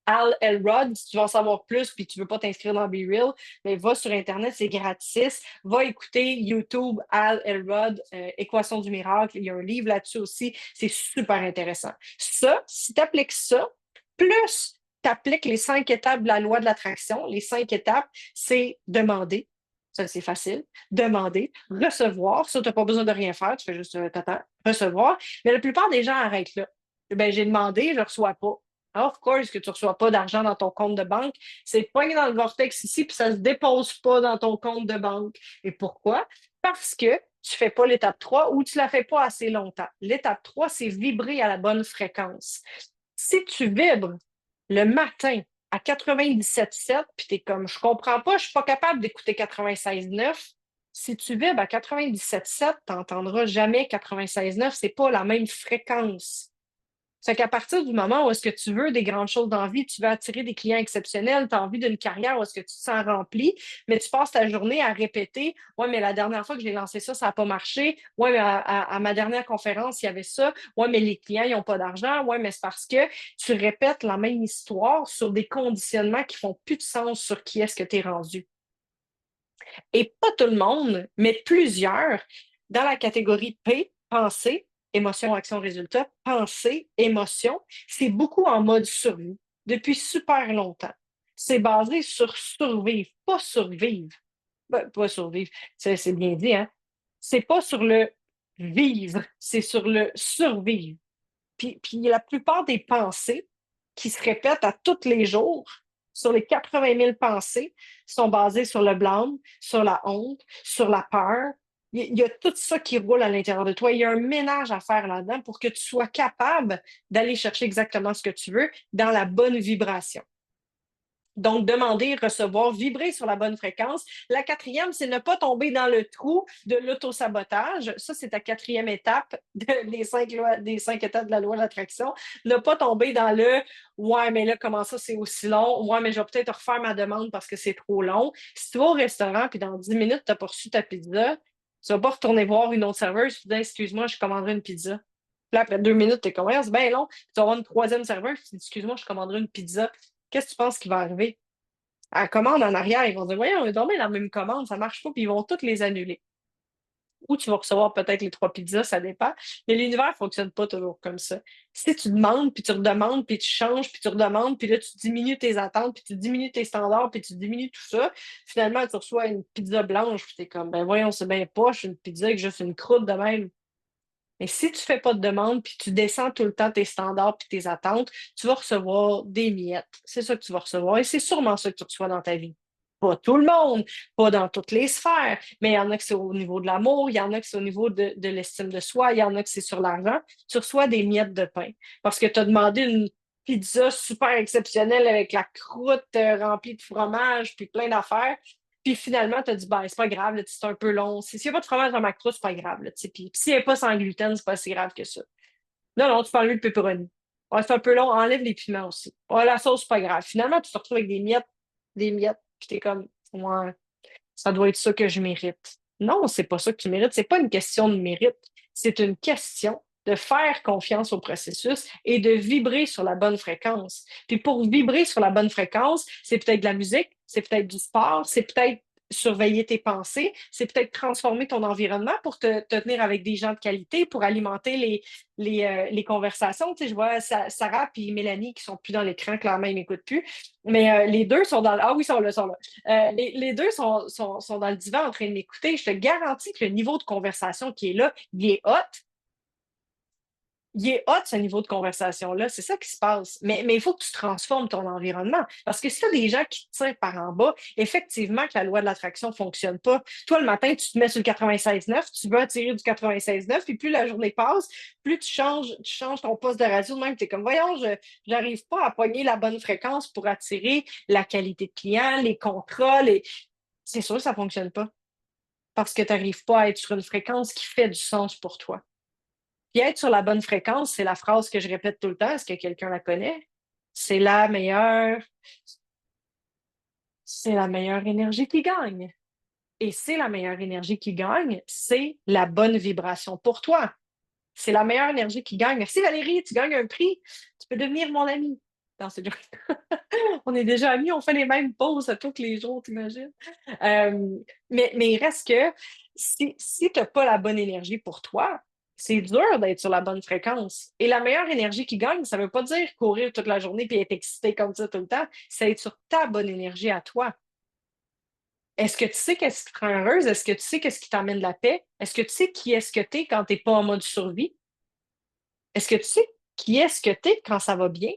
Al Elrod, si tu veux en savoir plus puis tu veux pas t'inscrire dans BeReal, mais va sur Internet, c'est gratis. Va écouter YouTube Al Elrod, Équation du miracle. Il y a un livre là-dessus aussi. C'est super intéressant. Ça, si tu appliques ça, plus tu appliques les 5 étapes de la loi de l'attraction, les 5 étapes, c'est demander. Ça, c'est facile. Demander, recevoir. Ça, tu n'as pas besoin de rien faire. Tu fais juste t'attends, recevoir. Mais la plupart des gens arrêtent là. Ben, j'ai demandé, je ne reçois pas. Of course que tu ne reçois pas d'argent dans ton compte de banque. C'est pogné dans le vortex ici, puis ça ne se dépose pas dans ton compte de banque. Et pourquoi? Parce que tu ne fais pas l'étape 3 ou tu ne la fais pas assez longtemps. L'étape 3, c'est vibrer à la bonne fréquence. Si tu vibres le matin à 97,7, puis tu es comme, je comprends pas, je ne suis pas capable d'écouter 96,9. Si tu vibres à 97,7, tu n'entendras jamais 96,9. Ce n'est pas la même fréquence. C'est qu'à partir du moment où est-ce que tu veux des grandes choses dans la vie, tu veux attirer des clients exceptionnels, tu as envie d'une carrière où est-ce que tu te sens rempli, mais tu passes ta journée à répéter, ouais, mais la dernière fois que j'ai lancé ça, ça n'a pas marché. Ouais, mais à ma dernière conférence, il y avait ça. Ouais, mais les clients, ils n'ont pas d'argent. Ouais, mais c'est parce que tu répètes la même histoire sur des conditionnements qui font plus de sens sur qui est-ce que tu es rendu. Et pas tout le monde, mais plusieurs, dans la catégorie P, pensée, émotion, action, résultat, pensée, émotion, c'est beaucoup en mode survie depuis super longtemps. C'est basé sur survivre, pas survivre. Ben, pas survivre, c'est bien dit, hein? C'est pas sur le vivre, c'est sur le survivre. Puis la plupart des pensées qui se répètent à tous les jours, sur les 80 000 pensées, sont basées sur le blâme, sur la honte, sur la peur. Il y a tout ça qui roule à l'intérieur de toi. Il y a un ménage à faire là-dedans pour que tu sois capable d'aller chercher exactement ce que tu veux dans la bonne vibration. Donc, demander, recevoir, vibrer sur la bonne fréquence. La quatrième, c'est ne pas tomber dans le trou de l'autosabotage. Ça, c'est ta quatrième étape des 5 étapes de la loi de l'attraction. Ne pas tomber dans le ouais, mais là, comment ça, c'est aussi long? Ouais, mais je vais peut-être refaire ma demande parce que c'est trop long. Si tu vas au restaurant puis dans 10 minutes, tu n'as pas reçu ta pizza, tu ne vas pas retourner voir une autre serveuse et te dire excuse-moi, je commanderai une pizza. Puis là, après 2 minutes, tu es comme, ouais, c'est bien long. Puis tu vas avoir une troisième serveuse, tu dis excuse-moi, je commanderai une pizza. Qu'est-ce que tu penses qui va arriver? À la commande en arrière, ils vont dire, voyons, on a dormi la même commande, ça marche pas, puis ils vont toutes les annuler. Ou tu vas recevoir peut-être les 3 pizzas, ça dépend. Mais l'univers ne fonctionne pas toujours comme ça. Si tu demandes, puis tu redemandes, puis tu changes, puis tu redemandes, puis là, tu diminues tes attentes, puis tu diminues tes standards, puis tu diminues tout ça, finalement, tu reçois une pizza blanche, puis tu es comme, ben voyons, c'est bien poche, une pizza avec juste une croûte de même. Mais si tu ne fais pas de demande, puis tu descends tout le temps tes standards puis tes attentes, tu vas recevoir des miettes. C'est ça que tu vas recevoir et c'est sûrement ça que tu reçois dans ta vie. Pas tout le monde, pas dans toutes les sphères, mais il y en a que c'est au niveau de l'amour, il y en a que c'est au niveau de l'estime de soi, il y en a que c'est sur l'argent. Tu reçois des miettes de pain parce que tu as demandé une pizza super exceptionnelle avec la croûte remplie de fromage puis plein d'affaires. Puis finalement, tu as dit, ben, c'est pas grave, là, c'est un peu long. S'il n'y a pas de fromage dans ma croûte, c'est pas grave. Là, puis s'il n'est pas sans gluten, c'est pas si grave que ça. Non, non, tu peux enlever le pepperoni. Ouais, c'est un peu long, enlève les piments aussi. Ouais, la sauce, c'est pas grave. Finalement, tu te retrouves avec des miettes, puis t'es comme, ouais, ça doit être ça que je mérite. Non, c'est pas ça que tu mérites. C'est pas une question de mérite. C'est une question de faire confiance au processus et de vibrer sur la bonne fréquence. Puis pour vibrer sur la bonne fréquence, c'est peut-être de la musique, c'est peut-être du sport, c'est peut-être surveiller tes pensées, c'est peut-être transformer ton environnement pour te tenir avec des gens de qualité, pour alimenter les conversations. Tu sais, je vois Sarah et Mélanie qui sont plus dans l'écran, clairement, ils m'écoutent plus. Mais les deux sont dans le... Ah oui, ils sont là, ils sont là. Les deux sont dans le divan en train de m'écouter. Je te garantis que le niveau de conversation qui est là, il est hot. Il est hot, ce niveau de conversation-là. C'est ça qui se passe. Mais il faut que tu transformes ton environnement. Parce que si tu as des gens qui te tirent par en bas, effectivement que la loi de l'attraction ne fonctionne pas. Toi, le matin, tu te mets sur le 96.9, tu veux attirer du 96.9, puis plus la journée passe, plus tu changes ton poste de radio. Même, tu es comme, voyons, je n'arrive pas à pogner la bonne fréquence pour attirer la qualité de client, les contrats. C'est sûr que ça ne fonctionne pas. Parce que tu n'arrives pas à être sur une fréquence qui fait du sens pour toi. Puis être sur la bonne fréquence, c'est la phrase que je répète tout le temps. Est-ce que quelqu'un la connaît? C'est la meilleure, c'est la meilleure énergie qui gagne. Et c'est la meilleure énergie qui gagne, c'est la bonne vibration pour toi. C'est la meilleure énergie qui gagne. Merci Valérie, tu gagnes un prix. Tu peux devenir mon ami. Non, c'est dur. On est déjà amis, on fait les mêmes pauses à tous les jours, t'imagines? Mais il reste que si tu n'as pas la bonne énergie pour toi, c'est dur d'être sur la bonne fréquence. Et la meilleure énergie qui gagne, ça ne veut pas dire courir toute la journée et être excité comme ça tout le temps. C'est être sur ta bonne énergie à toi. Est-ce que tu sais qu'est-ce qui te rend heureuse? Est-ce que tu sais qu'est-ce qui t'amène la paix? Est-ce que tu sais qui est-ce que tu es quand tu n'es pas en mode survie? Est-ce que tu sais qui est-ce que tu es quand ça va bien?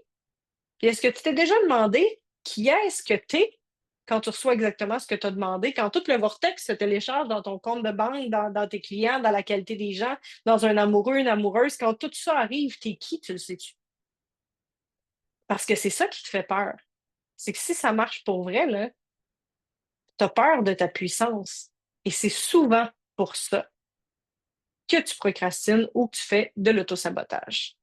Puis est-ce que tu t'es déjà demandé qui est-ce que tu es quand tu reçois exactement ce que tu as demandé, quand tout le vortex se télécharge dans ton compte de banque, dans tes clients, dans la qualité des gens, dans un amoureux, une amoureuse, quand tout ça arrive, t'es qui, tu le sais-tu? Parce que c'est ça qui te fait peur. C'est que si ça marche pour vrai, là, tu as peur de ta puissance. Et c'est souvent pour ça que tu procrastines ou que tu fais de l'autosabotage.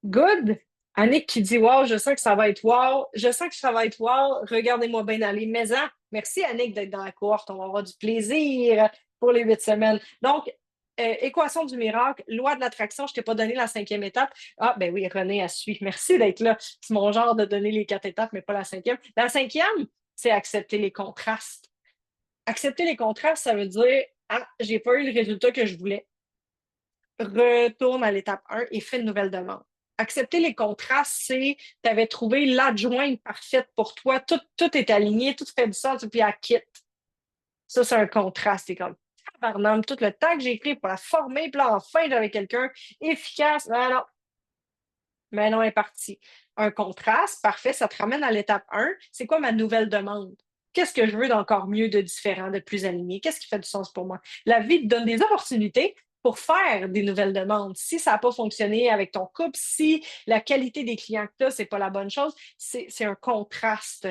Good. Annick qui dit wow, je sens que ça va être wow. Je sens que ça va être wow. Regardez-moi bien aller. Mais merci Annick d'être dans la cohorte. On va avoir du plaisir pour les 8 semaines. Donc, équation du miracle, loi de l'attraction. Je ne t'ai pas donné la 5e étape. Ah, ben oui, René a suivi. Merci d'être là. C'est mon genre de donner les 4 étapes, mais pas la 5e. La 5e, c'est accepter les contrastes. Accepter les contrastes, ça veut dire ah, j'ai pas eu le résultat que je voulais. Retourne à l'étape 1 et fais une nouvelle demande. Accepter les contrastes, c'est tu avais trouvé l'adjointe parfaite pour toi, tout est aligné, tout fait du sens, puis elle quitte. Ça, c'est un contraste. C'est comme tabarnane, tout le temps que j'ai pris pour la former, puis là, enfin, j'avais quelqu'un efficace. Non, non. Mais non, elle est partie. Un contraste, parfait, ça te ramène à l'étape 1. C'est quoi ma nouvelle demande? Qu'est-ce que je veux d'encore mieux, de différent, de plus aligné? Qu'est-ce qui fait du sens pour moi? La vie te donne des opportunités pour faire des nouvelles demandes. Si ça n'a pas fonctionné avec ton couple, si la qualité des clients que tu as, c'est pas la bonne chose, c'est un contraste.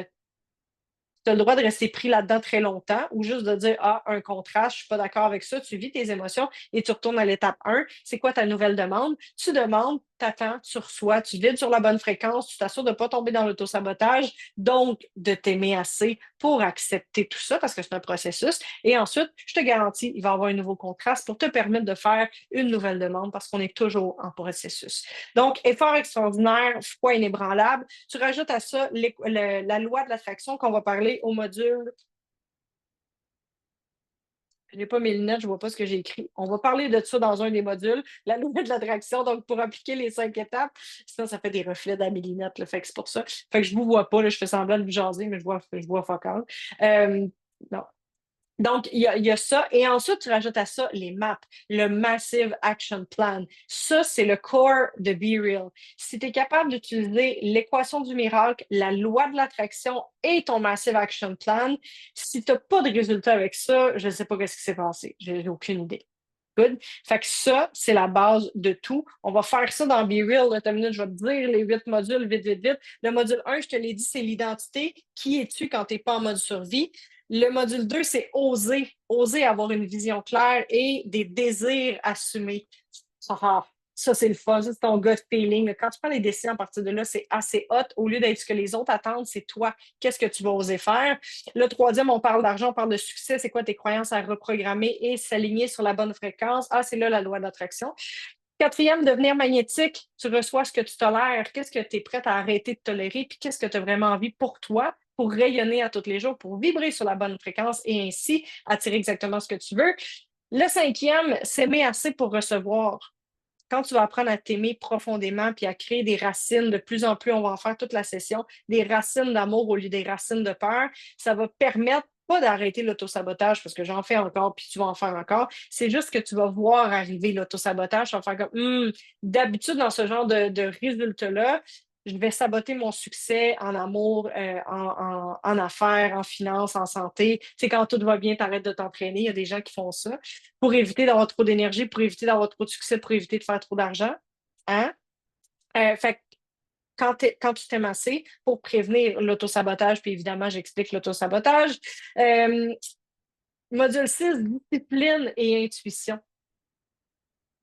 Tu as le droit de rester pris là-dedans très longtemps ou juste de dire, ah, un contraste, je suis pas d'accord avec ça, tu vis tes émotions et tu retournes à l'étape 1. C'est quoi ta nouvelle demande? Tu demandes, tu attends, tu reçois, tu vides sur la bonne fréquence, tu t'assures de ne pas tomber dans l'autosabotage, donc de t'aimer assez pour accepter tout ça parce que c'est un processus. Et ensuite, je te garantis, il va y avoir un nouveau contraste pour te permettre de faire une nouvelle demande parce qu'on est toujours en processus. Donc, effort extraordinaire, foi inébranlable. Tu rajoutes à ça la loi de l'attraction qu'on va parler au module. Je n'ai pas mes lunettes, je ne vois pas ce que j'ai écrit. On va parler de ça dans un des modules, la loi de l'attraction, donc pour appliquer les 5 étapes. Sinon, ça fait des reflets dans mes lunettes, là, fait que c'est pour ça. Fait que je ne vous vois pas, là, je fais semblant de vous jaser, mais je vois focal. Non. Donc, il y a ça. Et ensuite, tu rajoutes à ça les maps, le Massive Action Plan. Ça, c'est le core de Be Real. Si tu es capable d'utiliser l'équation du miracle, la loi de l'attraction et ton Massive Action Plan, si tu n'as pas de résultat avec ça, je ne sais pas ce qui s'est passé. J'ai aucune idée. Good. Fait que ça, c'est la base de tout. On va faire ça dans Be Real. Là, une minute, je vais te dire les 8 modules, vite, vite, vite. Le module 1, je te l'ai dit, c'est l'identité. Qui es-tu quand tu n'es pas en mode survie? Le module 2, c'est oser. Oser avoir une vision claire et des désirs assumés. Ah, ça, c'est le fun. Ça, c'est ton gut feeling. Quand tu prends les décisions à partir de là, c'est assez hot. Au lieu d'être ce que les autres attendent, c'est toi. Qu'est-ce que tu vas oser faire? Le troisième, on parle d'argent, on parle de succès. C'est quoi tes croyances à reprogrammer et s'aligner sur la bonne fréquence? Ah, c'est là la loi d'attraction. Quatrième, devenir magnétique. Tu reçois ce que tu tolères. Qu'est-ce que tu es prête à arrêter de tolérer? Puis qu'est-ce que tu as vraiment envie pour toi, pour rayonner à tous les jours, pour vibrer sur la bonne fréquence et ainsi attirer exactement ce que tu veux. Le cinquième, s'aimer assez pour recevoir. Quand tu vas apprendre à t'aimer profondément puis à créer des racines, de plus en plus, on va en faire toute la session, des racines d'amour au lieu des racines de peur, ça va permettre pas d'arrêter l'autosabotage parce que j'en fais encore puis tu vas en faire encore. C'est juste que tu vas voir arriver l'autosabotage. Tu vas faire comme d'habitude dans ce genre de résultats-là, je vais saboter mon succès en amour, en affaires, en finance, en santé. Tu sais, quand tout va bien, tu arrêtes de t'entraîner. Il y a des gens qui font ça pour éviter d'avoir trop d'énergie, pour éviter d'avoir trop de succès, pour éviter de faire trop d'argent. Hein? Fait que quand tu t'aimes assez, pour prévenir l'autosabotage, puis évidemment, j'explique l'autosabotage. Euh, Module 6, discipline et intuition.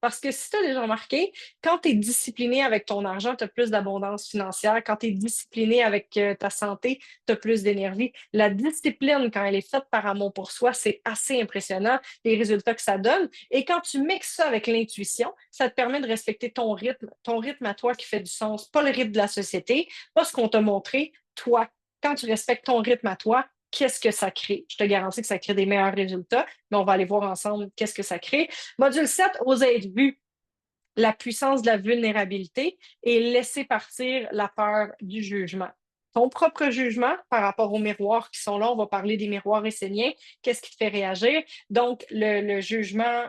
Parce que si tu as déjà remarqué, quand tu es discipliné avec ton argent, tu as plus d'abondance financière. Quand tu es discipliné avec ta santé, tu as plus d'énergie. La discipline, quand elle est faite par amour pour soi, c'est assez impressionnant, les résultats que ça donne. Et quand tu mixes ça avec l'intuition, ça te permet de respecter ton rythme à toi qui fait du sens, pas le rythme de la société, pas ce qu'on t'a montré, toi. Quand tu respectes ton rythme à toi, qu'est-ce que ça crée? Je te garantis que ça crée des meilleurs résultats, mais on va aller voir ensemble qu'est-ce que ça crée. Module 7, oser être vu, la puissance de la vulnérabilité et laisser partir la peur du jugement. Ton propre jugement par rapport aux miroirs qui sont là, on va parler des miroirs esséniens, qu'est-ce qui te fait réagir? Donc, le jugement,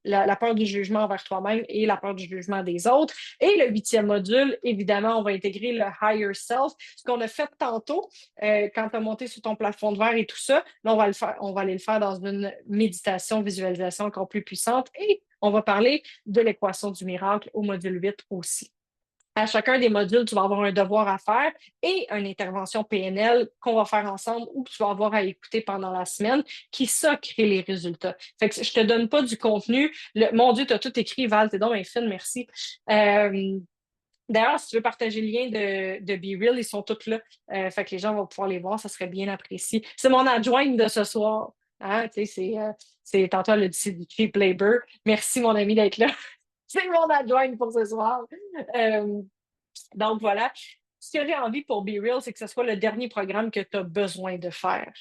la peur du jugement envers toi-même et la peur du jugement des autres. Et le 8e module, évidemment, on va intégrer le higher self, ce qu'on a fait tantôt quand tu as monté sur ton plafond de verre et tout ça. Là, on va aller le faire dans une méditation, visualisation encore plus puissante et on va parler de l'équation du miracle au module 8 aussi. À chacun des modules, tu vas avoir un devoir à faire et une intervention PNL qu'on va faire ensemble ou que tu vas avoir à écouter pendant la semaine qui, ça, crée les résultats. Fait que je te donne pas du contenu. Mon Dieu, tu as tout écrit, Val, t'es donc bien fine, merci. D'ailleurs, si tu veux partager le lien de Be Real, ils sont tous là. Fait que les gens vont pouvoir les voir, ça serait bien apprécié. C'est mon adjointe de ce soir. Hein, tu sais, c'est tantôt elle a dit c'est du cheap labor. Merci, mon ami, d'être là. C'est mon adjointe pour ce soir. Euh, donc voilà. Ce que j'ai envie pour Be Real, c'est que ce soit le dernier programme que tu as besoin de faire.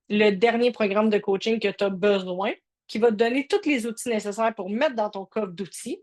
Le dernier programme de coaching que tu as besoin, qui va te donner tous les outils nécessaires pour mettre dans ton coffre d'outils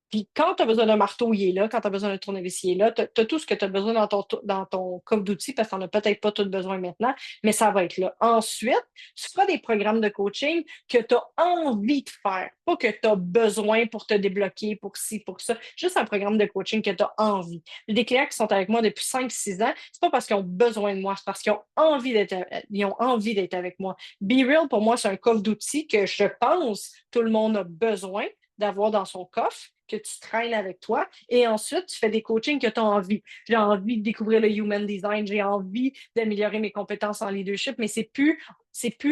Puis quand tu as besoin d'un marteau, il est là. Quand tu as besoin d'un tournevis, il est là. Tu as tout ce que tu as besoin dans ton coffre d'outils parce que tu n'en as peut-être pas tout besoin maintenant, mais ça va être là. Ensuite, tu feras des programmes de coaching que tu as envie de faire, pas que tu as besoin pour te débloquer, pour ci, pour ça. Juste un programme de coaching que tu as envie. Des clients qui sont avec moi depuis 5, 6 ans, c'est pas parce qu'ils ont besoin de moi, c'est parce qu'ils ont envie ils ont envie d'être avec moi. Be Real, pour moi, c'est un coffre d'outils que je pense tout le monde a besoin d'avoir dans son coffre, que tu traînes avec toi. Et ensuite, tu fais des coachings que tu as envie. J'ai envie de découvrir le human design, j'ai envie d'améliorer mes compétences en leadership, mais c'est plus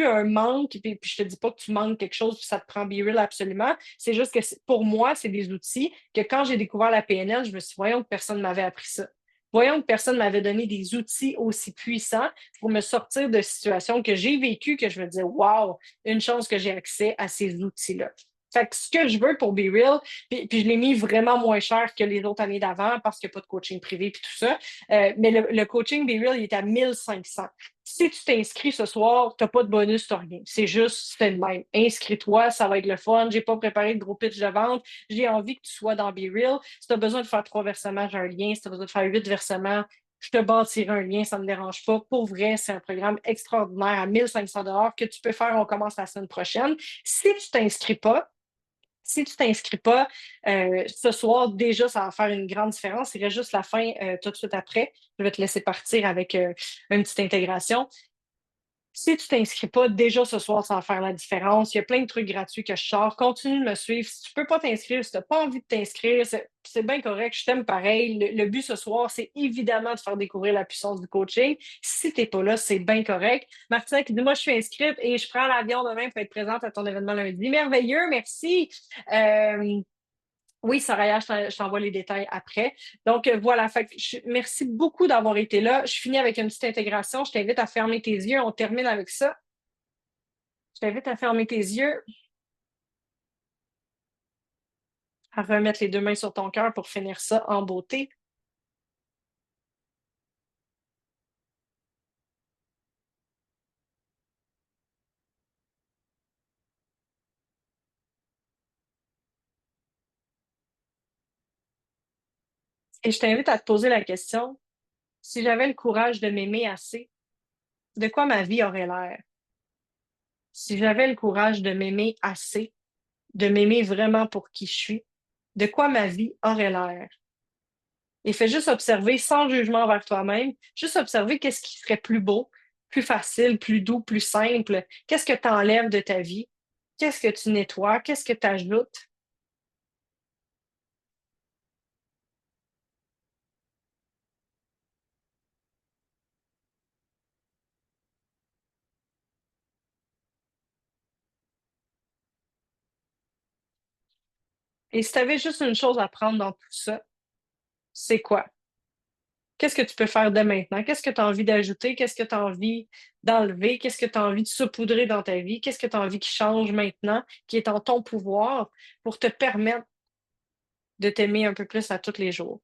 un manque. Puis je te dis pas que tu manques quelque chose, puis ça te prend Be Real absolument. C'est juste que pour moi, c'est des outils que quand j'ai découvert la PNL, je me suis dit, voyons que personne ne m'avait appris ça. Voyons que personne ne m'avait donné des outils aussi puissants pour me sortir de situations que j'ai vécues, que je me disais, wow, une chance que j'ai accès à ces outils-là. Fait que ce que je veux pour Be Real, puis je l'ai mis vraiment moins cher que les autres années d'avant parce qu'il n'y a pas de coaching privé puis tout ça. Mais le coaching Be Real, il est à 1500. Si tu t'inscris ce soir, tu n'as pas de bonus, tu n'as rien. C'est juste, c'est le même. Inscris-toi, ça va être le fun. J'ai pas préparé de gros pitch de vente. J'ai envie que tu sois dans Be Real. Si tu as besoin de faire 3 versements, j'ai un lien. Si tu as besoin de faire 8 versements, je te bâtirai un lien, ça ne me dérange pas. Pour vrai, c'est un programme extraordinaire à 1500 que tu peux faire. On commence la semaine prochaine. Si tu t'inscris pas ce soir, déjà, ça va faire une grande différence. Il reste juste la fin tout de suite après. Je vais te laisser partir avec une petite intégration. Si tu t'inscris pas, déjà ce soir, ça va faire la différence. Il y a plein de trucs gratuits que je sors. Continue de me suivre. Si tu peux pas t'inscrire, si tu n'as pas envie de t'inscrire, c'est bien correct. Je t'aime pareil. Le but ce soir, c'est évidemment de faire découvrir la puissance du coaching. Si tu n'es pas là, c'est bien correct. Martina qui dit, moi, je suis inscrite et je prends l'avion demain pour être présente à ton événement lundi. Merveilleux, merci. Euh, oui, Soraya, je t'envoie les détails après. Donc, voilà. Fait que merci beaucoup d'avoir été là. Je finis avec une petite intégration. Je t'invite à fermer tes yeux. On termine avec ça. Je t'invite à fermer tes yeux, à remettre les 2 mains sur ton cœur pour finir ça en beauté. Et je t'invite à te poser la question, si j'avais le courage de m'aimer assez, de quoi ma vie aurait l'air? Si j'avais le courage de m'aimer assez, de m'aimer vraiment pour qui je suis, de quoi ma vie aurait l'air? Et fais juste observer sans jugement envers toi-même, juste observer qu'est-ce qui serait plus beau, plus facile, plus doux, plus simple. Qu'est-ce que tu enlèves de ta vie? Qu'est-ce que tu nettoies? Qu'est-ce que tu ajoutes? Et si tu avais juste une chose à prendre dans tout ça, c'est quoi? Qu'est-ce que tu peux faire dès maintenant? Qu'est-ce que tu as envie d'ajouter? Qu'est-ce que tu as envie d'enlever? Qu'est-ce que tu as envie de saupoudrer dans ta vie? Qu'est-ce que tu as envie qui change maintenant, qui est en ton pouvoir pour te permettre de t'aimer un peu plus à tous les jours?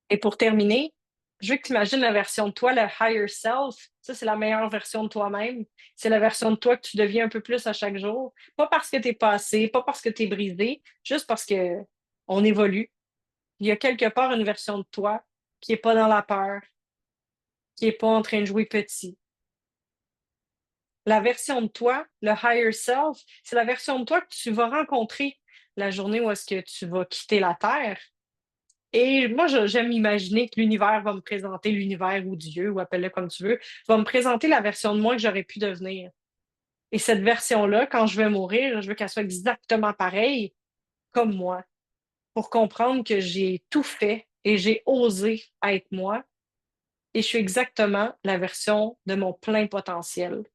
Et pour terminer, je veux que tu imagines la version de toi, le higher self. Ça, c'est la meilleure version de toi-même. C'est la version de toi que tu deviens un peu plus à chaque jour. Pas parce que tu es passé, pas parce que tu es brisé, juste parce que on évolue. Il y a quelque part une version de toi qui n'est pas dans la peur, qui n'est pas en train de jouer petit. La version de toi, le higher self, c'est la version de toi que tu vas rencontrer la journée où est-ce que tu vas quitter la Terre. Et moi, j'aime imaginer que l'univers va me présenter, l'univers ou Dieu, ou appelle-le comme tu veux, va me présenter la version de moi que j'aurais pu devenir. Et cette version-là, quand je vais mourir, je veux qu'elle soit exactement pareille comme moi, pour comprendre que j'ai tout fait et j'ai osé être moi, et je suis exactement la version de mon plein potentiel.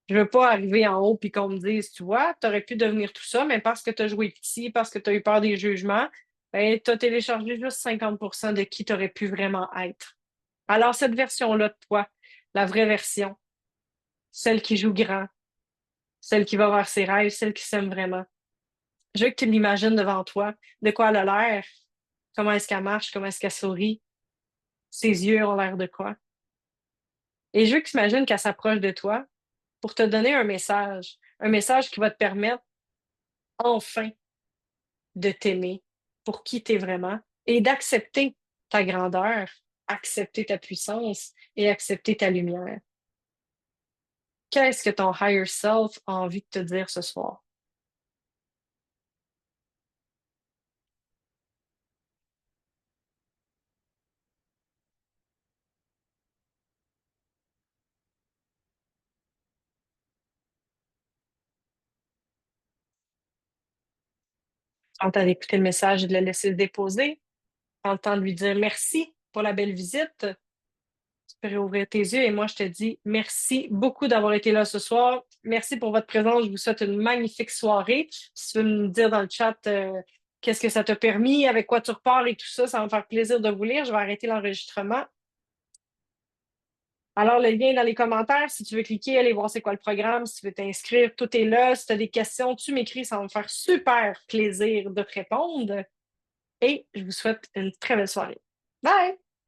Je veux pas arriver en haut puis qu'on me dise, tu vois, tu aurais pu devenir tout ça, mais parce que tu as joué petit, parce que tu as eu peur des jugements, ben, tu as téléchargé juste 50% de qui tu aurais pu vraiment être. Alors, cette version-là de toi, la vraie version, celle qui joue grand, celle qui va vers ses rêves, celle qui s'aime vraiment. Je veux que tu l'imagines devant toi, de quoi elle a l'air, comment est-ce qu'elle marche, comment est-ce qu'elle sourit, ses yeux ont l'air de quoi. Et je veux que tu imagines qu'elle s'approche de toi pour te donner un message qui va te permettre enfin de t'aimer pour qui t'es vraiment et d'accepter ta grandeur, accepter ta puissance et accepter ta lumière. Qu'est-ce que ton higher self a envie de te dire ce soir? Prends le temps d'écouter le message et de le laisser se déposer. Prends le temps de lui dire merci pour la belle visite. Tu peux réouvrir tes yeux et moi, je te dis merci beaucoup d'avoir été là ce soir. Merci pour votre présence. Je vous souhaite une magnifique soirée. Si tu veux me dire dans le chat qu'est-ce que ça t'a permis, avec quoi tu repars et tout ça, ça va me faire plaisir de vous lire. Je vais arrêter l'enregistrement. Alors, le lien est dans les commentaires. Si tu veux cliquer, aller voir c'est quoi le programme, si tu veux t'inscrire, tout est là. Si tu as des questions, tu m'écris. Ça va me faire super plaisir de te répondre. Et je vous souhaite une très belle soirée. Bye!